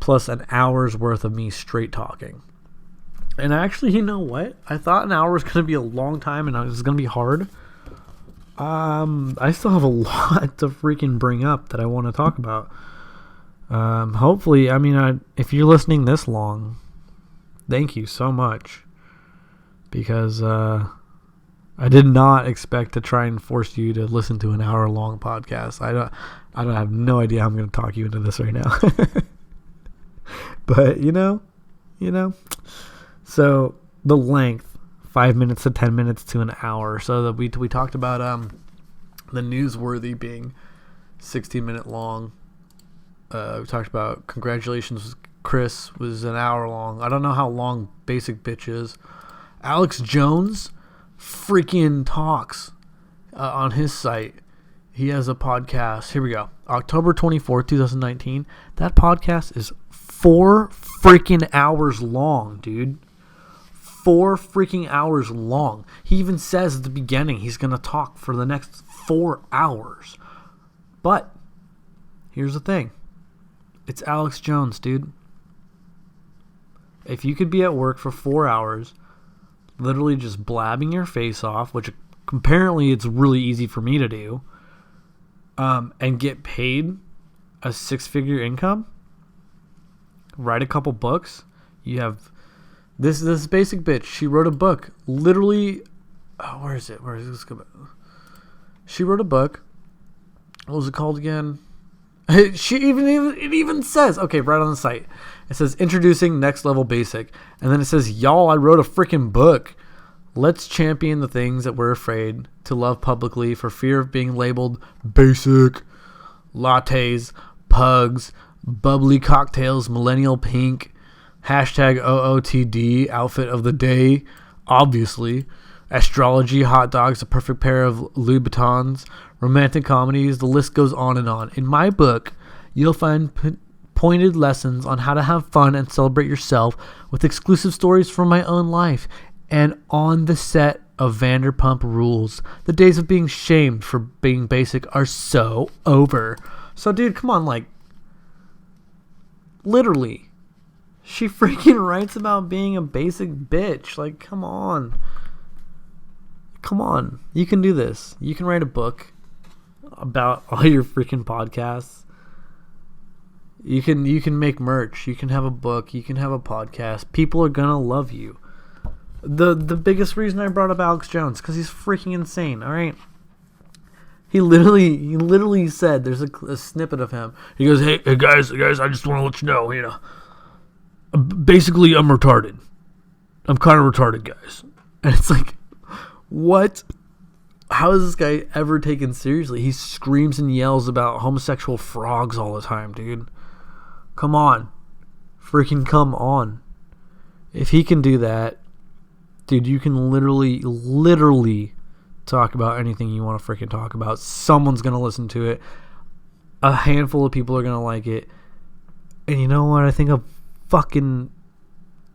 plus an hour's worth of me straight talking. And actually, you know what? I thought an hour was going to be a long time and it was going to be hard. I still have a lot to freaking bring up that I want to talk about. Hopefully, if you're listening this long, thank you so much. Because I did not expect to try and force you to listen to an hour-long podcast. I don't have no idea how I'm going to talk you into this right now. But, you know. So, the length, 5 minutes to 10 minutes to an hour. So, that we talked about the Newsworthy being 16-minute long. We talked about Congratulations Chris was an hour long. I don't know how long Basic Bitch is. Alex Jones freaking talks on his site. He has a podcast. Here we go. October 24th, 2019. That podcast is 4 freaking hours long, dude. 4 freaking hours long. He even says at the beginning he's going to talk for the next 4 hours. But here's the thing. It's Alex Jones, dude. If you could be at work for 4 hours, literally just blabbing your face off, which apparently it's really easy for me to do, and get paid a 6-figure income, write a couple books, you have this Basic Bitch. She wrote a book. Literally, where is it? Where is this? She wrote a book. What was it called again? It even says, okay, right on the site, it says introducing Next Level Basic, and then it says, y'all, I wrote a freaking book. Let's champion the things that we're afraid to love publicly for fear of being labeled basic. Lattes, pugs, bubbly cocktails, millennial pink, hashtag OOTD, outfit of the day, obviously, astrology, hot dogs, a perfect pair of Louboutins, romantic comedies, the list goes on and on. In my book, you'll find pointed lessons on how to have fun and celebrate yourself with exclusive stories from my own life and on the set of Vanderpump Rules. The days of being shamed for being basic are so over. So, dude, come on, literally, she freaking writes about being a basic bitch. Come on. Come on. You can do this. You can write a book about all your freaking podcasts. You can make merch. You can have a book. You can have a podcast. People are gonna love you. The biggest reason I brought up Alex Jones, because he's freaking insane. All right. He literally said, there's a snippet of him. He goes, hey guys, I just want to let you know, basically I'm retarded. I'm kind of retarded, guys. And it's like, what? How is this guy ever taken seriously? He screams and yells about homosexual frogs all the time, dude. Come on. Freaking come on. If he can do that, dude, you can literally talk about anything you want to freaking talk about. Someone's going to listen to it. A handful of people are going to like it. And you know what? I think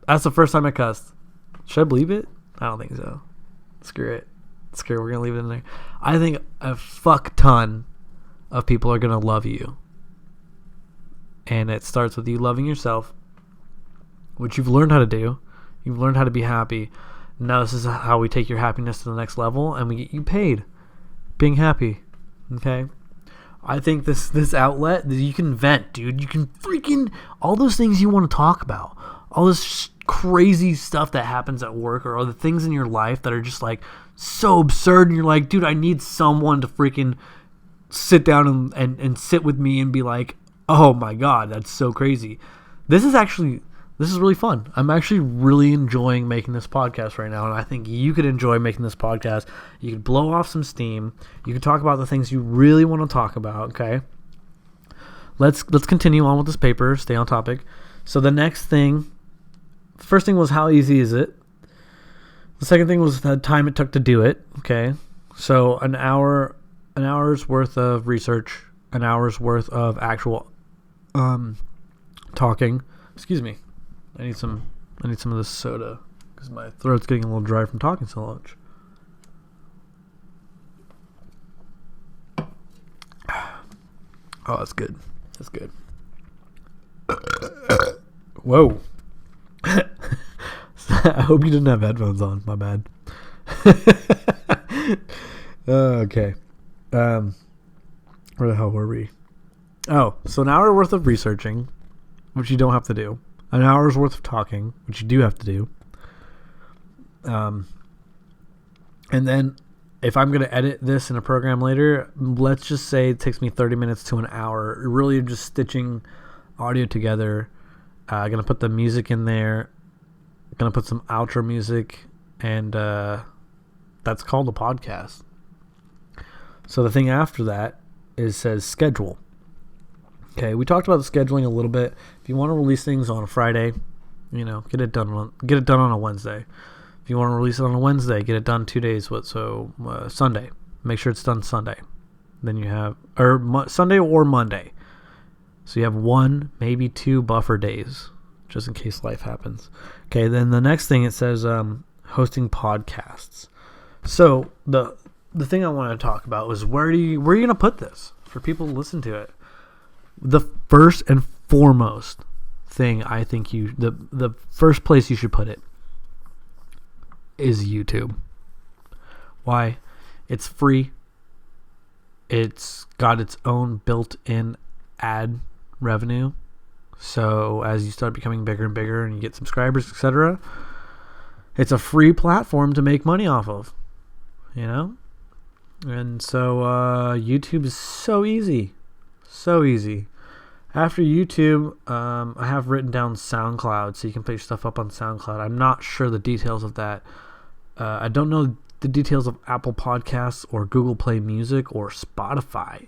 that's the first time I cussed. Should I believe it? I don't think so. Screw it. We're going to leave it in there. I think a fuck ton of people are going to love you. And it starts with you loving yourself, which you've learned how to do. You've learned how to be happy. Now this is how we take your happiness to the next level, and we get you paid being happy. Okay? I think this outlet that you can vent, dude. You can freaking all those things you want to talk about. All this crazy stuff that happens at work or the things in your life that are just like so absurd, and you're like, dude, I need someone to freaking sit down and sit with me and be like, oh my God, that's so crazy. This is really fun. I'm actually really enjoying making this podcast right now, and I think you could enjoy making this podcast. You could blow off some steam. You could talk about the things you really want to talk about, okay? Let's continue on with this paper. Stay on topic. So the first thing was, how easy is it? The second thing was the time it took to do it, okay? So an hour's worth of research, an hour's worth of actual talking. Excuse me. I need some of this soda because my throat's getting a little dry from talking so much. Oh, that's good. That's good. Whoa. I hope you didn't have headphones on. My bad. Okay. Where the hell were we? Oh, so an hour worth of researching, which you don't have to do. An hour's worth of talking, which you do have to do. And then if I'm going to edit this in a program later, let's just say it takes me 30 minutes to an hour. Really just stitching audio together. Going to put the music in there. Going to put some outro music. And that's called a podcast. So the thing after that says schedule. Okay, we talked about the scheduling a little bit. If you want to release things on a Friday, get it done on a Wednesday. If you want to release it on a Wednesday, get it done 2 days. Sunday. Make sure it's done Sunday. Then you have Sunday or Monday. So you have 1, maybe 2 buffer days, just in case life happens. Okay, then the next thing it says hosting podcasts. So the thing I want to talk about was where are you going to put this for people to listen to it? The first and foremost thing I think the first place you should put it is YouTube. Why? It's free. It's got its own built-in ad revenue. So as you start becoming bigger and bigger and you get subscribers, etc., it's a free platform to make money off of. And so YouTube is so easy. So easy. After YouTube, I have written down SoundCloud, so you can put your stuff up on SoundCloud. I'm not sure the details of that. I don't know the details of Apple Podcasts or Google Play Music or Spotify,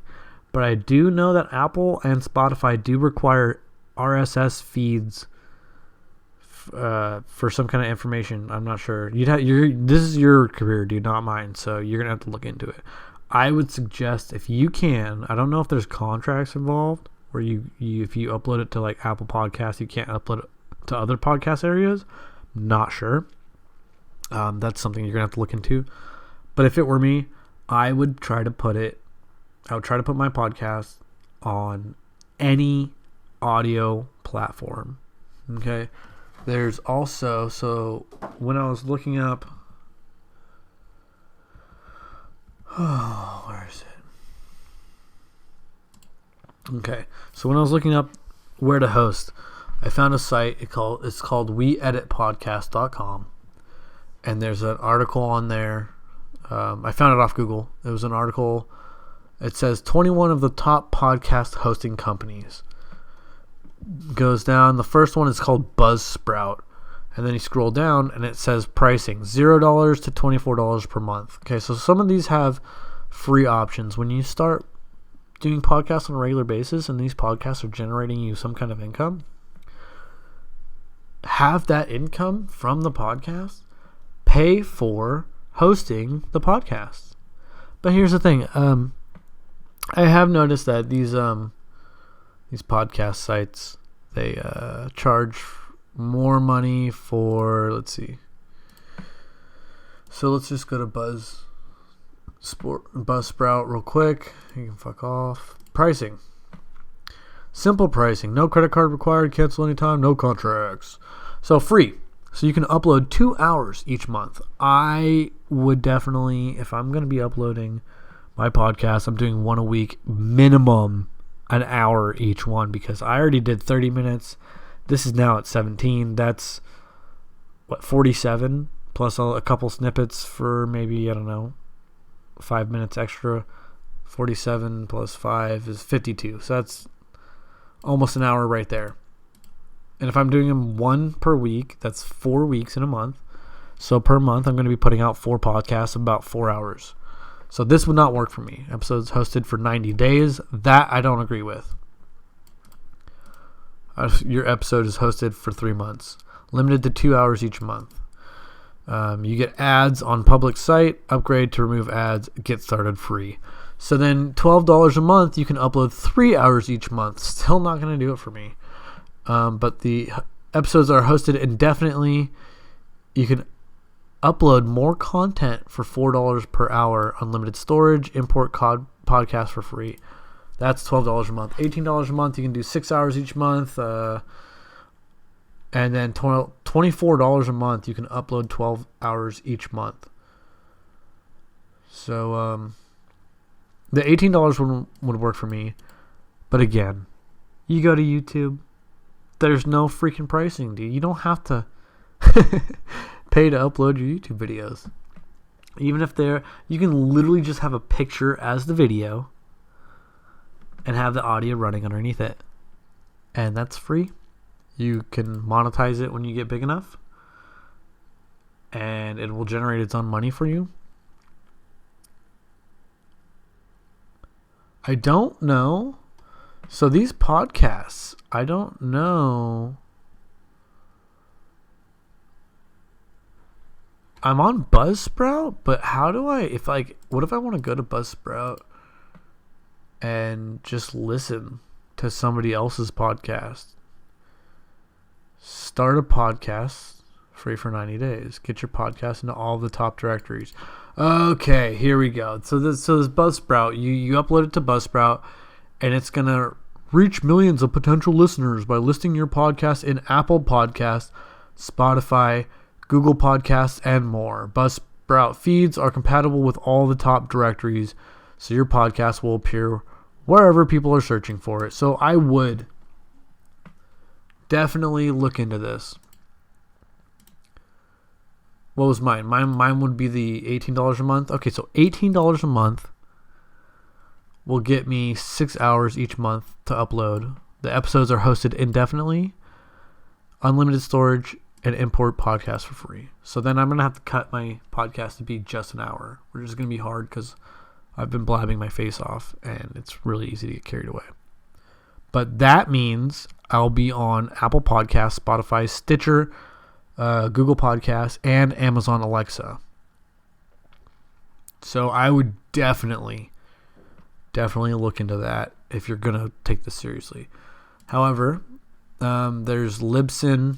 but I do know that Apple and Spotify do require RSS feeds for some kind of information. I'm not sure. This is your career, dude, not mine, so you're gonna have to look into it. I would suggest, if you can, I don't know if there's contracts involved where if you upload it to like Apple Podcasts, you can't upload it to other podcast areas. Not sure. That's something you're gonna have to look into. But if it were me, I would try to put my podcast on any audio platform. Okay. There's also, so when I was looking up, where is it? Okay, so when I was looking up where to host, I found a site. It's called weeditpodcast.com, and there's an article on there. I found it off Google. It was an article. It says 21 of the top podcast hosting companies. Goes down. The first one is called Buzzsprout, and then you scroll down and it says pricing $0 to $24 per month. Okay, so some of these have free options. When you start doing podcasts on a regular basis and these podcasts are generating you some kind of income, have that income from the podcast pay for hosting the podcast. But here's the thing, I have noticed that these podcast sites, they charge more money for, let's see. So let's just go to Buzzsprout real quick. You can fuck off. Pricing. Simple pricing. No credit card required. Cancel anytime. No contracts. So free. So you can upload 2 hours each month. I would definitely, if I'm going to be uploading my podcast, I'm doing one a week, minimum an hour each one, because I already did 30 minutes. This is now at 17. That's 47 plus a couple snippets for maybe, I don't know, 5 minutes extra. 47 plus 5 is 52. So that's almost an hour right there. And if I'm doing them one per week, that's 4 weeks in a month. So per month, I'm going to be putting out 4 podcasts, about 4 hours. So this would not work for me. Episodes hosted for 90 days. That I don't agree with. Your episode is hosted for 3 months. Limited to 2 hours each month. You get ads on public site. Upgrade to remove ads. Get started free. So then $12 a month, you can upload 3 hours each month. Still not going to do it for me. But the episodes are hosted indefinitely. You can upload more content for $4 per hour. Unlimited storage. Import podcast for free. That's $12 a month. $18 a month, you can do 6 hours each month. And then $24 a month, you can upload 12 hours each month. So the $18 would work for me. But again, you go to YouTube, there's no freaking pricing, dude. You don't have to pay to upload your YouTube videos. Even if you can literally just have a picture as the video and have the audio running underneath it. And that's free. You can monetize it when you get big enough. And it will generate its own money for you. I don't know. So these podcasts, I don't know. I'm on Buzzsprout, but how do what if I want to go to Buzzsprout and just listen to somebody else's podcast? Start a podcast, free for 90 days. Get your podcast into all the top directories. Okay, here we go. So this Buzzsprout, you upload it to Buzzsprout, and it's going to reach millions of potential listeners by listing your podcast in Apple Podcasts, Spotify, Google Podcasts, and more. Buzzsprout feeds are compatible with all the top directories, so your podcast will appear wherever people are searching for it. So I would definitely look into this. What was mine? Mine would be the $18 a month. Okay, so $18 a month will get me 6 hours each month to upload. The episodes are hosted indefinitely, unlimited storage, and import podcasts for free. So then I'm going to have to cut my podcast to be just an hour, which is going to be hard because I've been blabbing my face off and it's really easy to get carried away. But that means I'll be on Apple Podcasts, Spotify, Stitcher, Google Podcasts, and Amazon Alexa. So I would definitely look into that if you're going to take this seriously. However, there's Libsyn,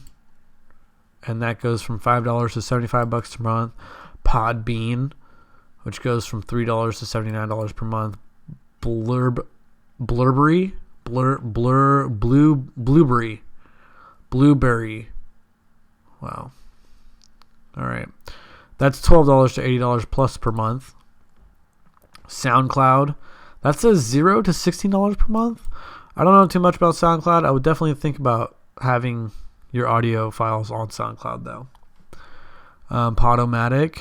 and that goes from $5 to $75 per month. Podbean, which goes from $3 to $79 per month. Blueberry. Wow. All right. That's $12 to $80 plus per month. SoundCloud. That says $0 to $16 per month. I don't know too much about SoundCloud. I would definitely think about having your audio files on SoundCloud, though. Podomatic,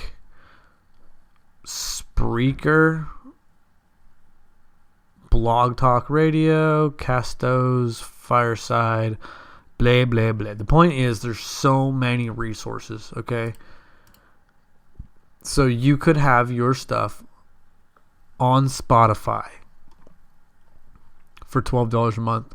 Spreaker, Blog Talk Radio, Castos, Fireside, blah, blah, blah. The point is there's so many resources, okay? So you could have your stuff on Spotify for $12 a month.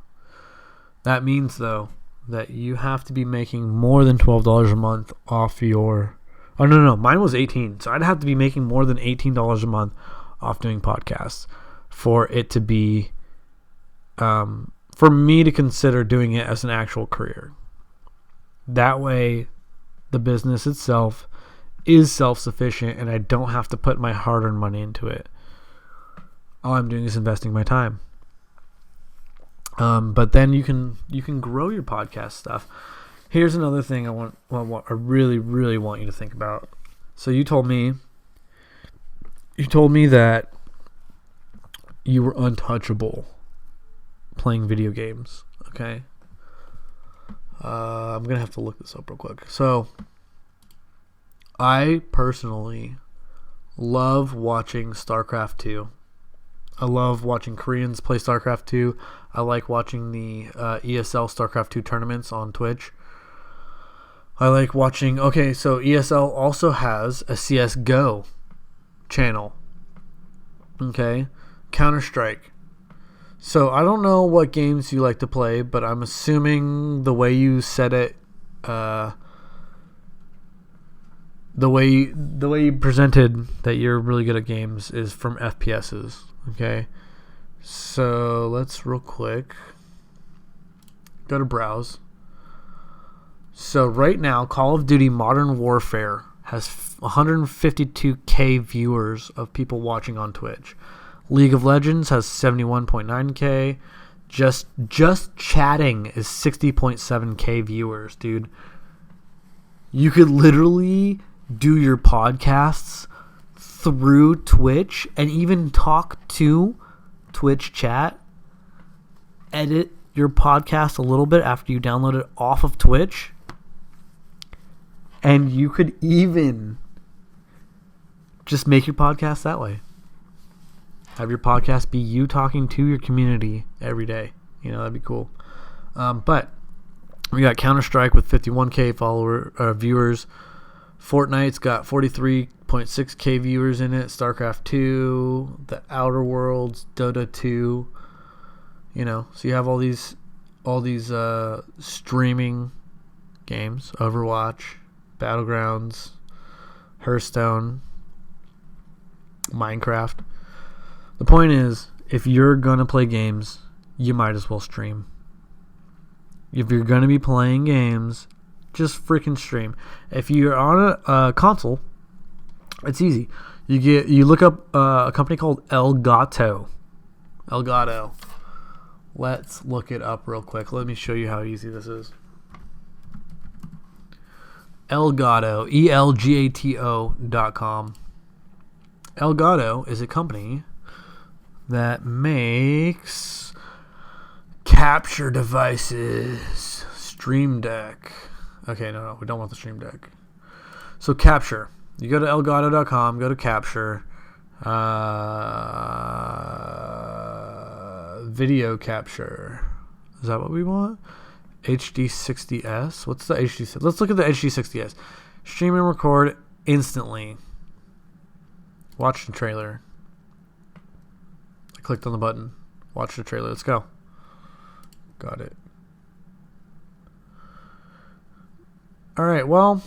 That means, though, that you have to be making more than $12 a month off your... Oh, no. Mine was $18. So I'd have to be making more than $18 a month off doing podcasts for it to be... for me to consider doing it as an actual career. That way, the business itself is self-sufficient and I don't have to put my hard-earned money into it. All I'm doing is investing my time. But then you can grow your podcast stuff. Here's another thing I really, really want you to think about. So you told me that you were untouchable playing video games. Okay. I'm gonna have to look this up real quick. So I personally love watching StarCraft 2. I love watching Koreans play StarCraft 2. I like watching the ESL StarCraft 2 tournaments on Twitch. I like watching... Okay, so ESL also has a CSGO channel. Okay? Counter-Strike. So I don't know what games you like to play, but I'm assuming the way you said it... The way you presented that you're really good at games is from FPSs. Okay? So let's real quick go to browse. So right now, Call of Duty Modern Warfare has 152k viewers of people watching on Twitch. League of Legends has 71.9k. Just chatting is 60.7k viewers, dude. You could literally do your podcasts through Twitch and even talk to Twitch chat. Edit your podcast a little bit after you download it off of Twitch. And you could even just make your podcast that way. Have your podcast be you talking to your community every day. You know, that'd be cool. But we got Counter-Strike with 51k viewers. Fortnite's got 43.6k viewers in it. StarCraft 2, The Outer Worlds, Dota 2. You know, so you have all these streaming games. Overwatch, Battlegrounds, Hearthstone, Minecraft. The point is, if you're going to play games, you might as well stream. If you're going to be playing games, just freaking stream. If you're on a console, it's easy. You look up a company called Elgato. Elgato. Let's look it up real quick. Let me show you how easy this is. Elgato, ELGATO.com. Elgato is a company that makes capture devices. Stream Deck. Okay, no, we don't want the Stream Deck. So capture. You go to Elgato.com, go to capture. Video capture. Is that what we want? HD60S. What's the HD60? Let's look at the HD60S. Stream and record instantly. Watch the trailer. I clicked on the button. Watch the trailer. Let's go. Got it. Alright, well,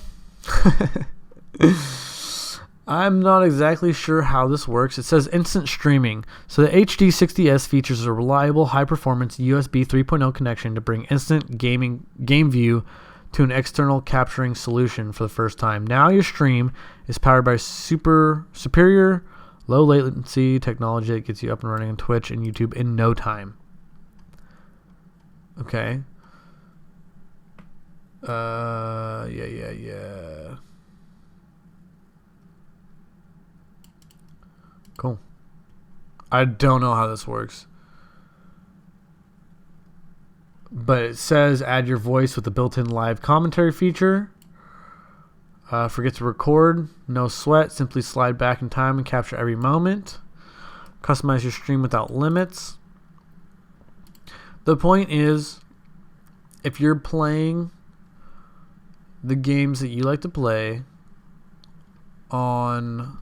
I'm not exactly sure how this works. It says instant streaming. So the HD60S features a reliable, high-performance USB 3.0 connection to bring instant game view to an external capturing solution for the first time. Now your stream is powered by superior, low-latency technology that gets you up and running on Twitch and YouTube in no time. Okay. Yeah. Cool. I don't know how this works. But it says add your voice with the built-in live commentary feature. Forget to record. No sweat. Simply slide back in time and capture every moment. Customize your stream without limits. The point is, if you're playing the games that you like to play on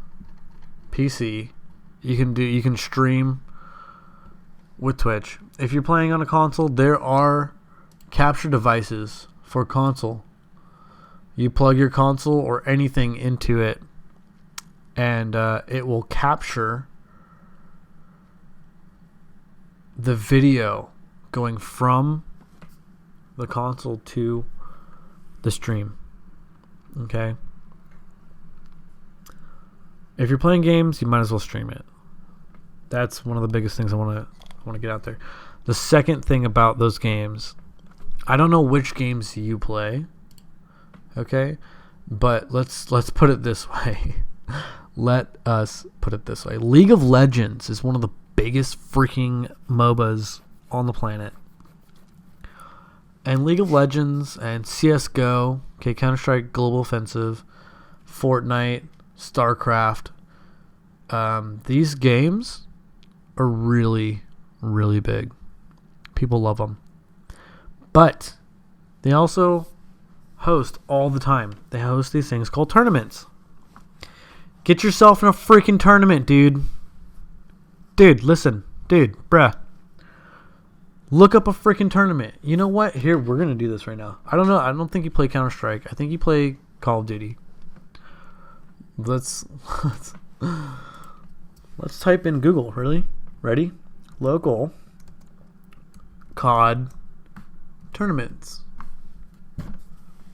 PC, you can stream with Twitch. If you're playing on a console, there are capture devices for console. You plug your console or anything into it, and it will capture the video going from the console to the stream. Okay? If you're playing games, you might as well stream it. That's one of the biggest things I want to get out there. The second thing about those games, I don't know which games you play. Okay? But let's put it this way. Let us put it this way. League of Legends is one of the biggest freaking MOBAs on the planet. And League of Legends and CSGO, okay, Counter-Strike Global Offensive, Fortnite, StarCraft. These games are really, really big. People love them. But they also host all the time. They host these things called tournaments. Get yourself in a freaking tournament, dude. Dude, listen. Dude, bruh. Look up a freaking tournament. You know what? Here, we're going to do this right now. I don't know. I don't think you play Counter-Strike. I think you play Call of Duty. Let's type in Google. Really? Ready? Local COD tournaments.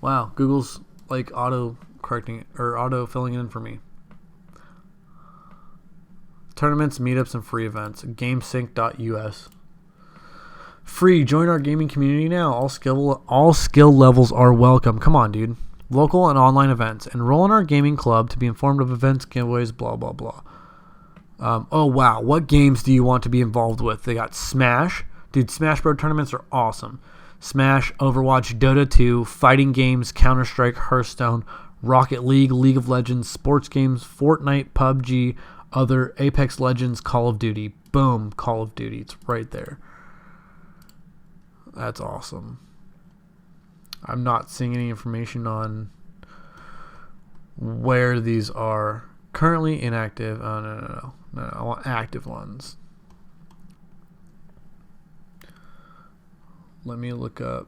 Wow, Google's like auto correcting it, or auto filling it in for me. Tournaments, meetups, and free events. Gamesync.us. Free. Join our gaming community now. All skill levels are welcome. Come on, dude. Local and online events. Enroll in our gaming club to be informed of events, giveaways, blah, blah, blah. Oh, wow. What games do you want to be involved with? They got Smash. Dude, Smash Bros. Tournaments are awesome. Smash, Overwatch, Dota 2, fighting games, Counter-Strike, Hearthstone, Rocket League, League of Legends, sports games, Fortnite, PUBG, other Apex Legends, Call of Duty. Boom, Call of Duty. It's right there. That's awesome. I'm not seeing any information on where these are. Currently inactive. Oh, no. I want active ones. Let me look up.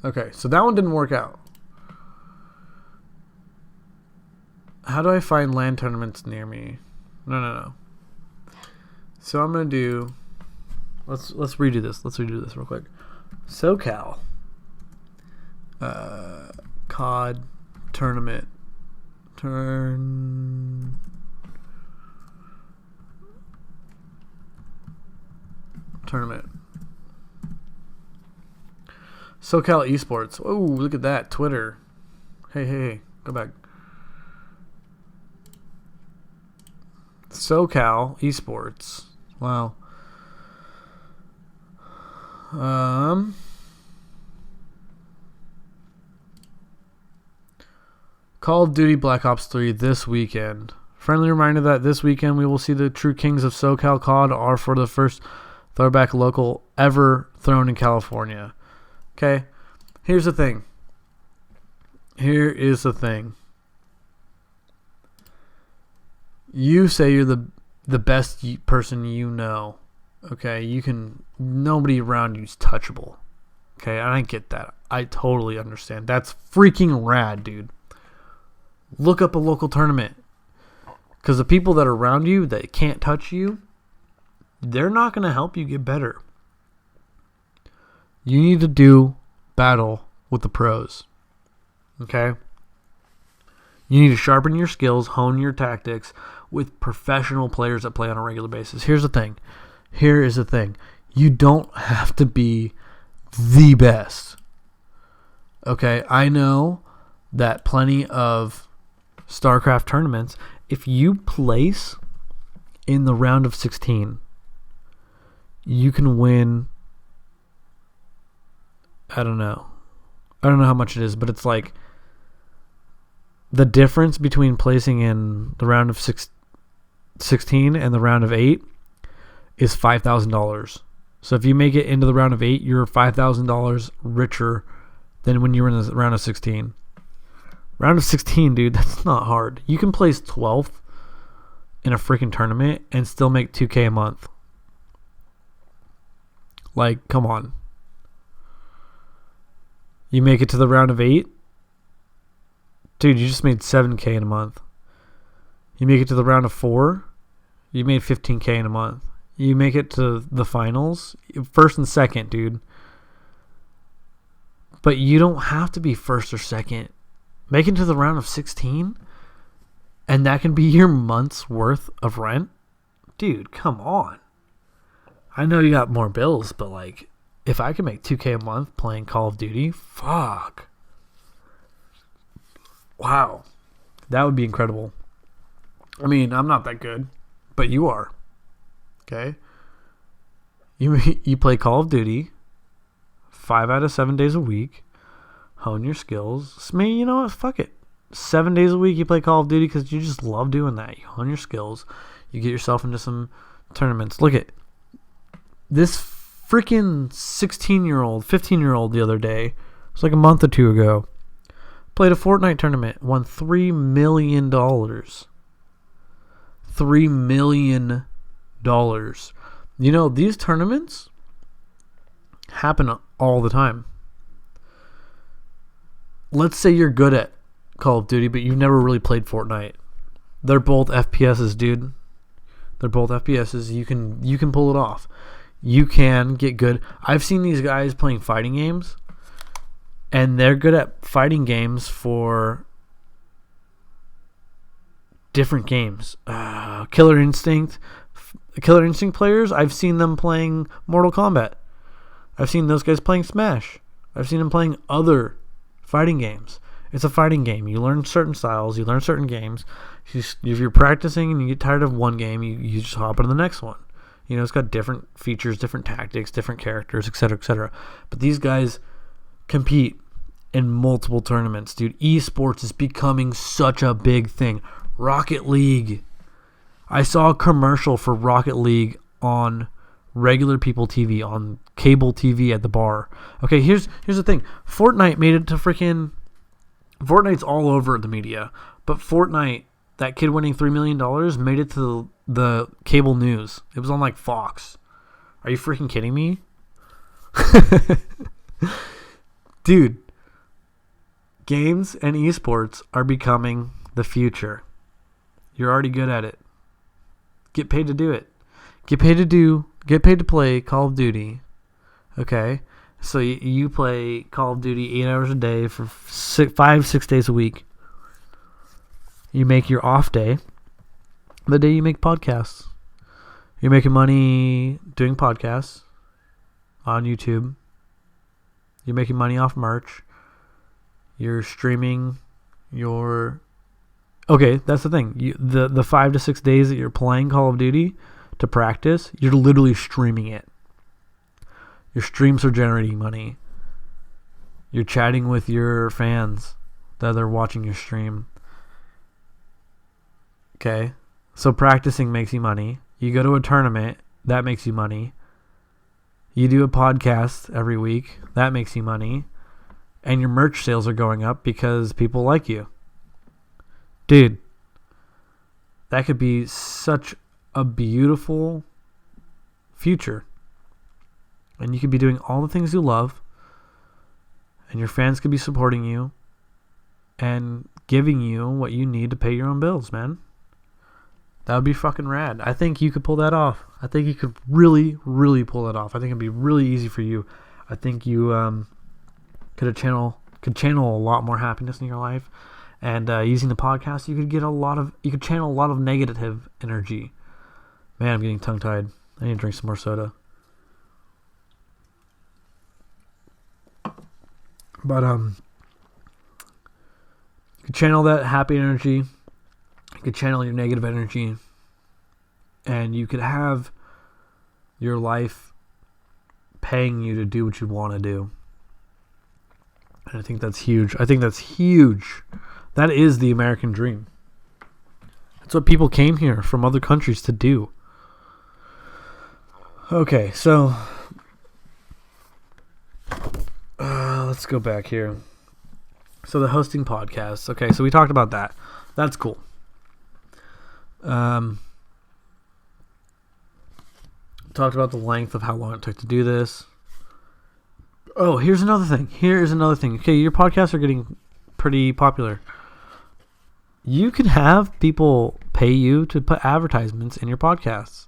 Okay, so that one didn't work out. How do I find LAN tournaments near me? No. So I'm gonna do. Let's redo this. Let's redo this real quick. SoCal. COD tournament. Tournament. SoCal Esports. Oh, look at that. Twitter. Hey. Go back. SoCal Esports. Wow. Call of Duty Black Ops 3 this weekend. Friendly reminder that this weekend we will see the true kings of SoCal COD are for the first throwback local ever thrown in California. Okay? Here's the thing. You say you're the best person you know. Okay? Nobody around you's touchable. Okay? And I get that. I totally understand. That's freaking rad, dude. Look up a local tournament. Because the people that are around you that can't touch you, they're not going to help you get better. You need to do battle with the pros. Okay? You need to sharpen your skills, hone your tactics with professional players that play on a regular basis. Here is the thing. You don't have to be the best. Okay? I know that plenty of StarCraft tournaments, if you place in the round of 16, you can win. I don't know how much it is, but it's like the difference between placing in the round of 16 and the round of 8 is $5,000. So if you make it into the round of 8, you're $5,000 richer than when you were in the round of 16. Round of 16, dude, that's not hard. You can place 12th in a freaking tournament and still make $2,000 a month. Like, come on. You make it to the round of 8, dude, you just made $7,000 in a month. You make it to the round of 4, you made $15,000 in a month. You make it to the finals, first and second, dude. But you don't have to be first or second. Make it to the round of 16, and that can be your month's worth of rent? Dude, come on. I know you got more bills, but like, if I can make $2,000 a month playing Call of Duty, fuck. Wow. That would be incredible. I mean, I'm not that good, but you are. Okay? You play Call of Duty 5 out of 7 days a week, hone your skills. Maybe, you know what, fuck it. 7 days a week you play Call of Duty because you just love doing that. You hone your skills. You get yourself into some tournaments. Look at this freaking 16-year-old, 15-year-old the other day. It was like a month or two ago. Played a Fortnite tournament. Won $3 million. $3 million. You know, these tournaments happen all the time. Let's say you're good at Call of Duty, but you've never really played Fortnite. They're both FPSs, dude. They're both FPSs. You can pull it off. You can get good. I've seen these guys playing fighting games, and they're good at fighting games for different games. Killer Instinct players, I've seen them playing Mortal Kombat. I've seen those guys playing Smash. I've seen them playing other fighting games. It's a fighting game. You learn certain styles. You learn certain games. If you're practicing and you get tired of one game, you just hop into the next one. You know, it's got different features, different tactics, different characters, etc., etc. But these guys compete in multiple tournaments, dude. Esports is becoming such a big thing. Rocket League. I saw a commercial for Rocket League on regular people TV, on cable TV at the bar. Okay, here's the thing. Fortnite's all over the media, but Fortnite, that kid winning $3 million, made it to the cable news. It was on like Fox. Are you freaking kidding me? Dude, games and esports are becoming the future. You're already good at it. Get paid to do it. Get paid to play Call of Duty. Okay? So you play Call of Duty 8 hours a day for 5-6 days a week. You make your off day the day you make podcasts. You're making money doing podcasts on YouTube. You're making money off merch. You're streaming your... Okay, that's the thing. The 5 to 6 days that you're playing Call of Duty to practice, you're literally streaming it. Your streams are generating money. You're chatting with your fans that are watching your stream. Okay? So practicing makes you money. You go to a tournament, that makes you money. You do a podcast every week, that makes you money. And your merch sales are going up because people like you. Dude, that could be such a beautiful future. And you could be doing all the things you love. And your fans could be supporting you. And giving you what you need to pay your own bills, man. That would be fucking rad. I think you could pull that off. I think you could really, really pull that off. I think it'd be really easy for you. I think you could channel a lot more happiness in your life. And using the podcast, you could channel a lot of negative energy. Man, I'm getting tongue-tied. I need to drink some more soda. But you could channel that happy energy. You could channel your negative energy. And you could have your life paying you to do what you want to do. And I think that's huge. That is the American dream. That's what people came here from other countries to do. Okay, so let's go back here. So the hosting podcasts. Okay, so we talked about that. That's cool. Talked about the length of how long it took to do this. Oh, here's another thing. Okay, your podcasts are getting pretty popular. You can have people pay you to put advertisements in your podcasts.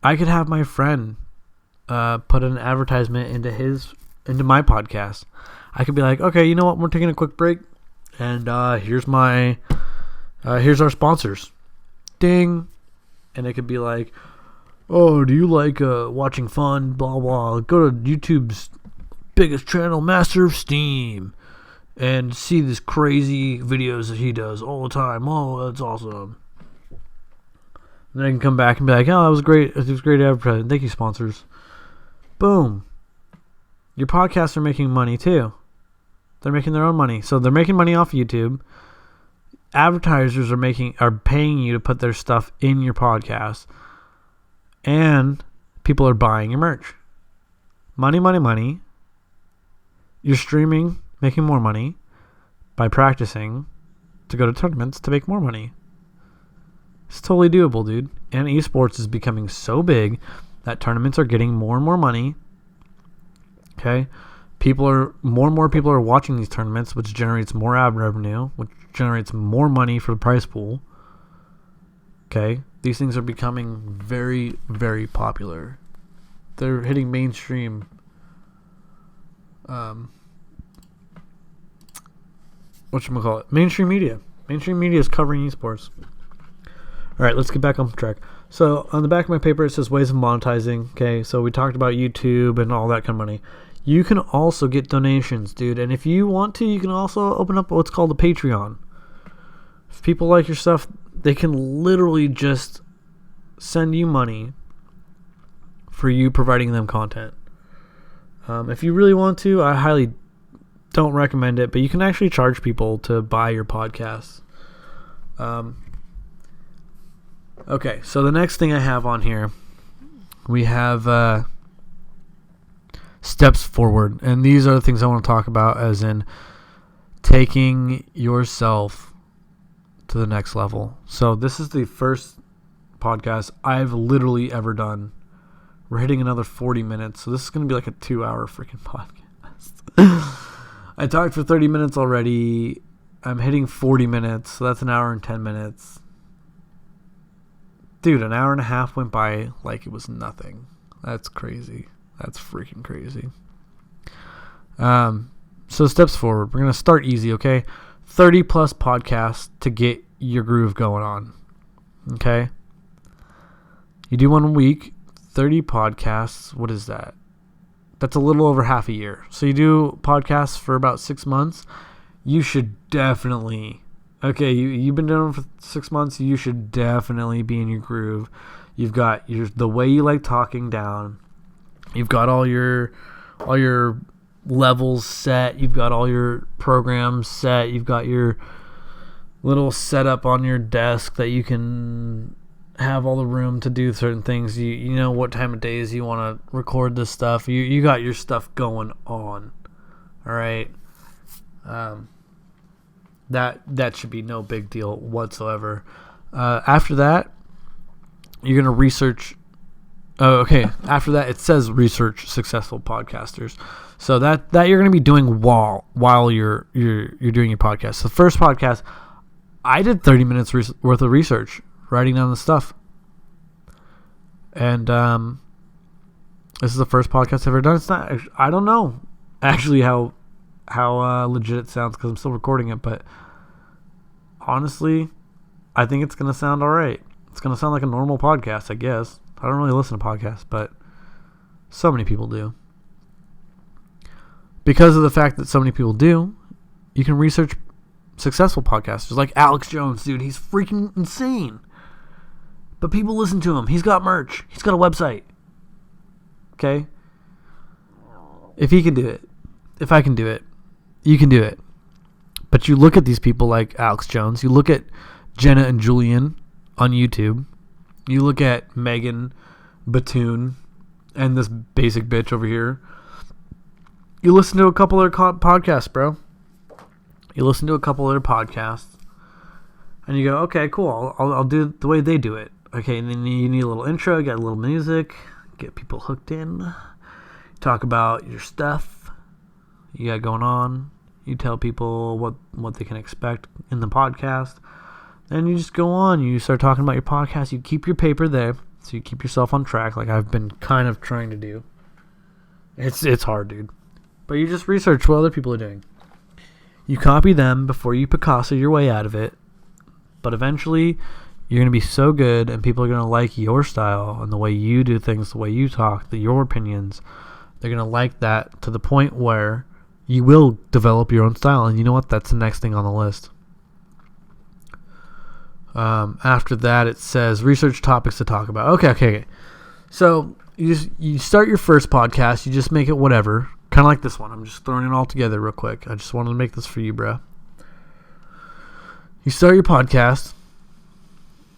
I could have my friend put an advertisement into my podcast. I could be like, okay, you know what? We're taking a quick break, and here's our sponsors. Ding. And it could be like, oh, do you like watching fun? Blah blah. Go to YouTube's biggest channel, Master of Steam, and see these crazy videos that he does all the time. Oh, that's awesome. And then I can come back and be like, oh, that was great. It was great advertising. Thank you, sponsors. Boom. your podcasts are making money too. They're making their own money. So they're making money off YouTube. Advertisers are paying you to put their stuff in your podcast. And people are buying your merch. Money, money, money. You're streaming, making more money by practicing to go to tournaments to make more money. It's totally doable, dude. And esports is becoming so big that tournaments are getting more and more money. Okay? More and more people are watching these tournaments, which generates more ad revenue, which generates more money for the prize pool. Okay? These things are becoming very, very popular. They're hitting mainstream whatchamacallit? Mainstream media. Mainstream media is covering esports. Alright, let's get back on track. So, on the back of my paper, it says ways of monetizing. Okay, so we talked about YouTube and all that kind of money. You can also get donations, dude. And if you want to, you can also open up what's called a Patreon. If people like your stuff, they can literally just send you money for you providing them content. If you really want to, I highly don't recommend it, but you can actually charge people to buy your podcasts. Okay, so the next thing I have on here, we have steps forward. And these are the things I want to talk about, as in taking yourself to the next level. So this is the first podcast I've literally ever done. We're hitting another 40 minutes, so this is going to be like a 2-hour freaking podcast. I talked for 30 minutes already. I'm hitting 40 minutes, so that's an hour and 10 minutes. Dude, an hour and a half went by like it was nothing. That's crazy. That's freaking crazy. So steps forward. We're going to start easy, okay? 30 plus podcasts to get your groove going on. Okay? You do one a week, 30 podcasts. What is that? That's a little over half a year. So you do podcasts for about 6 months. You should definitely... Okay, you've been doing it for 6 months. You should definitely be in your groove. You've got the way you like talking down. You've got all your levels set. You've got all your programs set. You've got your little setup on your desk that you can have all the room to do certain things. You know what time of days you want to record this stuff. You got your stuff going on. All right. That should be no big deal whatsoever. After that, you're going to research. Oh, okay. After that, it says research successful podcasters. So that you're going to be doing while you're doing your podcast. So the first podcast, I did 30 minutes worth of research, writing down the stuff. And this is the first podcast I've ever done. It's not. I don't know actually how legit it sounds because I'm still recording it, but honestly, I think it's going to sound all right. It's going to sound like a normal podcast, I guess. I don't really listen to podcasts, but so many people do. Because of the fact that so many people do, you can research successful podcasters like Alex Jones, dude. He's freaking insane. But people listen to him. He's got merch. He's got a website. Okay? If he can do it, if I can do it, you can do it. But you look at these people like Alex Jones. You look at Jenna and Julian on YouTube. You look at Megan Batoon and this basic bitch over here. You listen to a couple other podcasts, bro. You listen to a couple other podcasts. And you go, okay, cool. I'll do it the way they do it. Okay, and then you need a little intro. You got a little music. Get people hooked in. Talk about your stuff you got going on. You tell people what they can expect in the podcast. Then you just go on. You start talking about your podcast. You keep your paper there. So you keep yourself on track like I've been kind of trying to do. It's hard, dude. But you just research what other people are doing. You copy them before you Picasso your way out of it. But eventually, you're going to be so good and people are going to like your style and the way you do things, the way you talk, your opinions. They're going to like that to the point where you will develop your own style. And you know what? That's the next thing on the list. After that, it says research topics to talk about. Okay. So you start your first podcast. You just make it whatever. Kind of like this one. I'm just throwing it all together real quick. I just wanted to make this for you, bro. You start your podcast,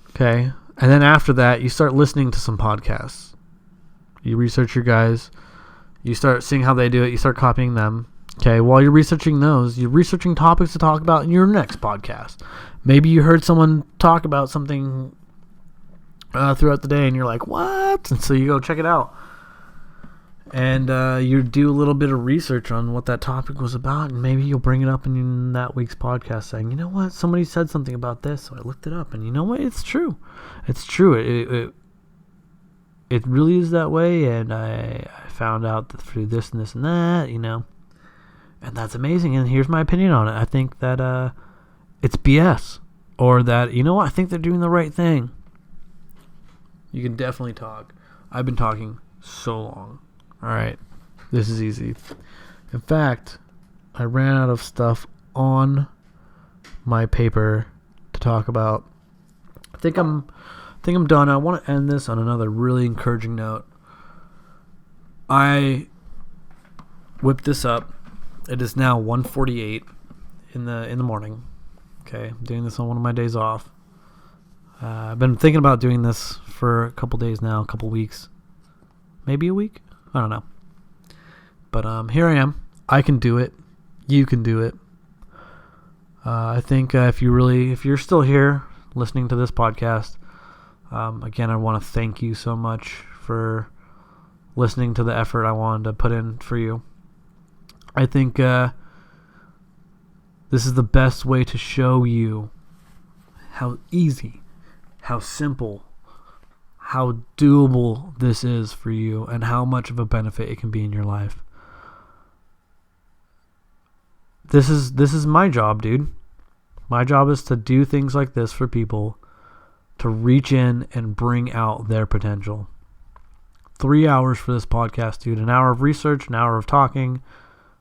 okay? And then after that, you start listening to some podcasts. You research your guys. You start seeing how they do it. You start copying them. Okay, while you're researching those, you're researching topics to talk about in your next podcast. Maybe you heard someone talk about something throughout the day, and you're like, what? And so you go check it out. And you do a little bit of research on what that topic was about, and maybe you'll bring it up in that week's podcast saying, you know what, somebody said something about this, so I looked it up, and you know what, it's true. It's true. It really is that way, and I found out that through this and this and that, you know, and that's amazing, and here's my opinion on it. I think that it's BS, or that, you know what, I think they're doing the right thing. You can definitely talk. I've been talking so long. All right, this is easy. In fact, I ran out of stuff on my paper to talk about. I think I'm done. I want to end this on another really encouraging note. I whipped this up. It is now 1:48 in the morning. Okay, I'm doing this on one of my days off. I've been thinking about doing this for a couple days now, a couple weeks, maybe a week. I don't know. But here I am. I can do it. You can do it. I think if you're still here listening to this podcast, again, I want to thank you so much for listening to the effort I wanted to put in for you. I think this is the best way to show you how easy, how simple, how doable this is for you, and how much of a benefit it can be in your life. This is my job, dude. My job is to do things like this for people, to reach in and bring out their potential. 3 hours for this podcast, dude. An hour of research, an hour of talking.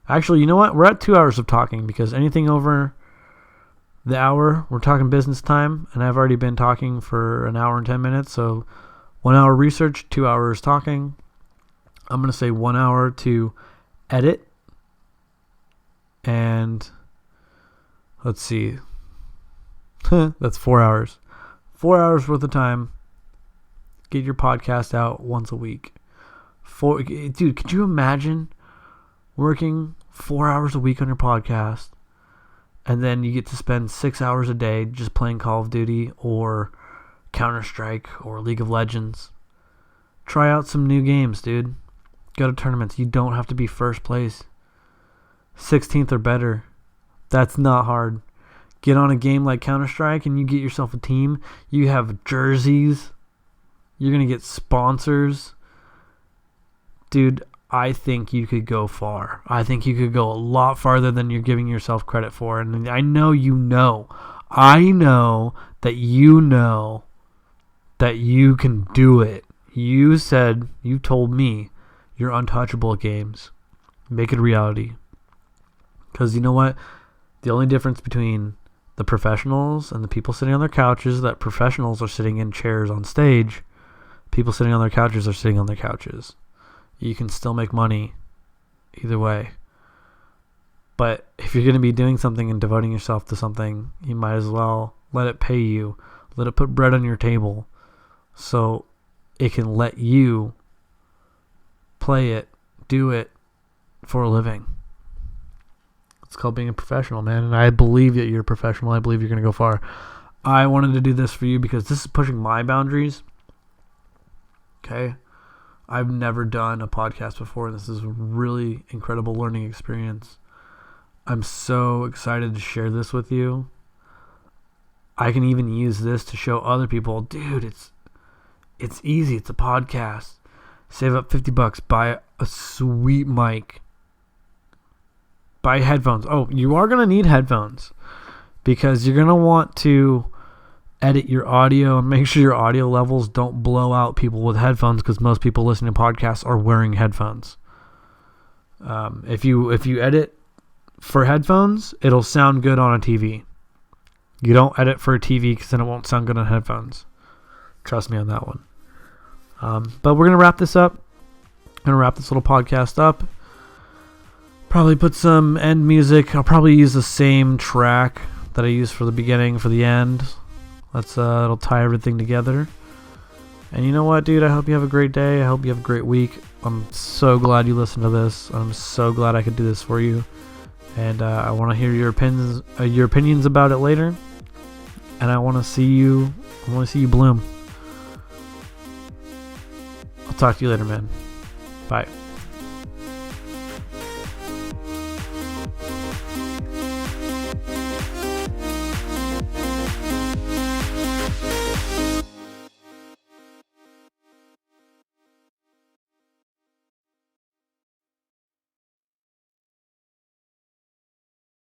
Actually, you know what? We're at 2 hours of talking, because anything over the hour, we're talking business time, and I've already been talking for an hour and 10 minutes, so 1 hour research, 2 hours talking. I'm going to say 1 hour to edit. And let's see. That's 4 hours. 4 hours worth of time. Get your podcast out once a week. Dude, could you imagine working 4 hours a week on your podcast, and then you get to spend 6 hours a day just playing Call of Duty or Counter-Strike or League of Legends? Try out some new games, dude. Go to tournaments. You don't have to be first place. 16th or better. That's not hard. Get on a game like Counter-Strike and you get yourself a team. You have jerseys. You're going to get sponsors. Dude, I think you could go far. I think you could go a lot farther than you're giving yourself credit for. And I know you know. I know that you know that you can do it. You told me you're untouchable at games. Make it a reality. Because you know what? The only difference between the professionals and the people sitting on their couches, that professionals are sitting in chairs on stage. People sitting on their couches are sitting on their couches. You can still make money either way. But if you're going to be doing something and devoting yourself to something, you might as well let it pay you. Let it put bread on your table so it can let you play it, do it for a living. It's called being a professional, man. And I believe that you're a professional. I believe you're going to go far. I wanted to do this for you because this is pushing my boundaries. Okay? I've never done a podcast before. This is a really incredible learning experience. I'm so excited to share this with you. I can even use this to show other people, dude, it's easy. It's a podcast. Save up $50. Buy a sweet mic. Buy headphones. Oh, you are going to need headphones because you're going to want to edit your audio and make sure your audio levels don't blow out people with headphones, because most people listening to podcasts are wearing headphones. If you edit for headphones, it'll sound good on a TV. You don't edit for a TV because then it won't sound good on headphones. Trust me on that one. But we're going to wrap this up. I'm going to wrap this little podcast up. Probably put some end music. I'll probably use the same track that I used for the beginning for the end. It'll tie everything together. And you know what, dude? I hope you have a great day. I hope you have a great week. I'm so glad you listened to this. I'm so glad I could do this for you. And I want to hear your opinions about it later. And I want to see you bloom. I'll talk to you later, man. Bye.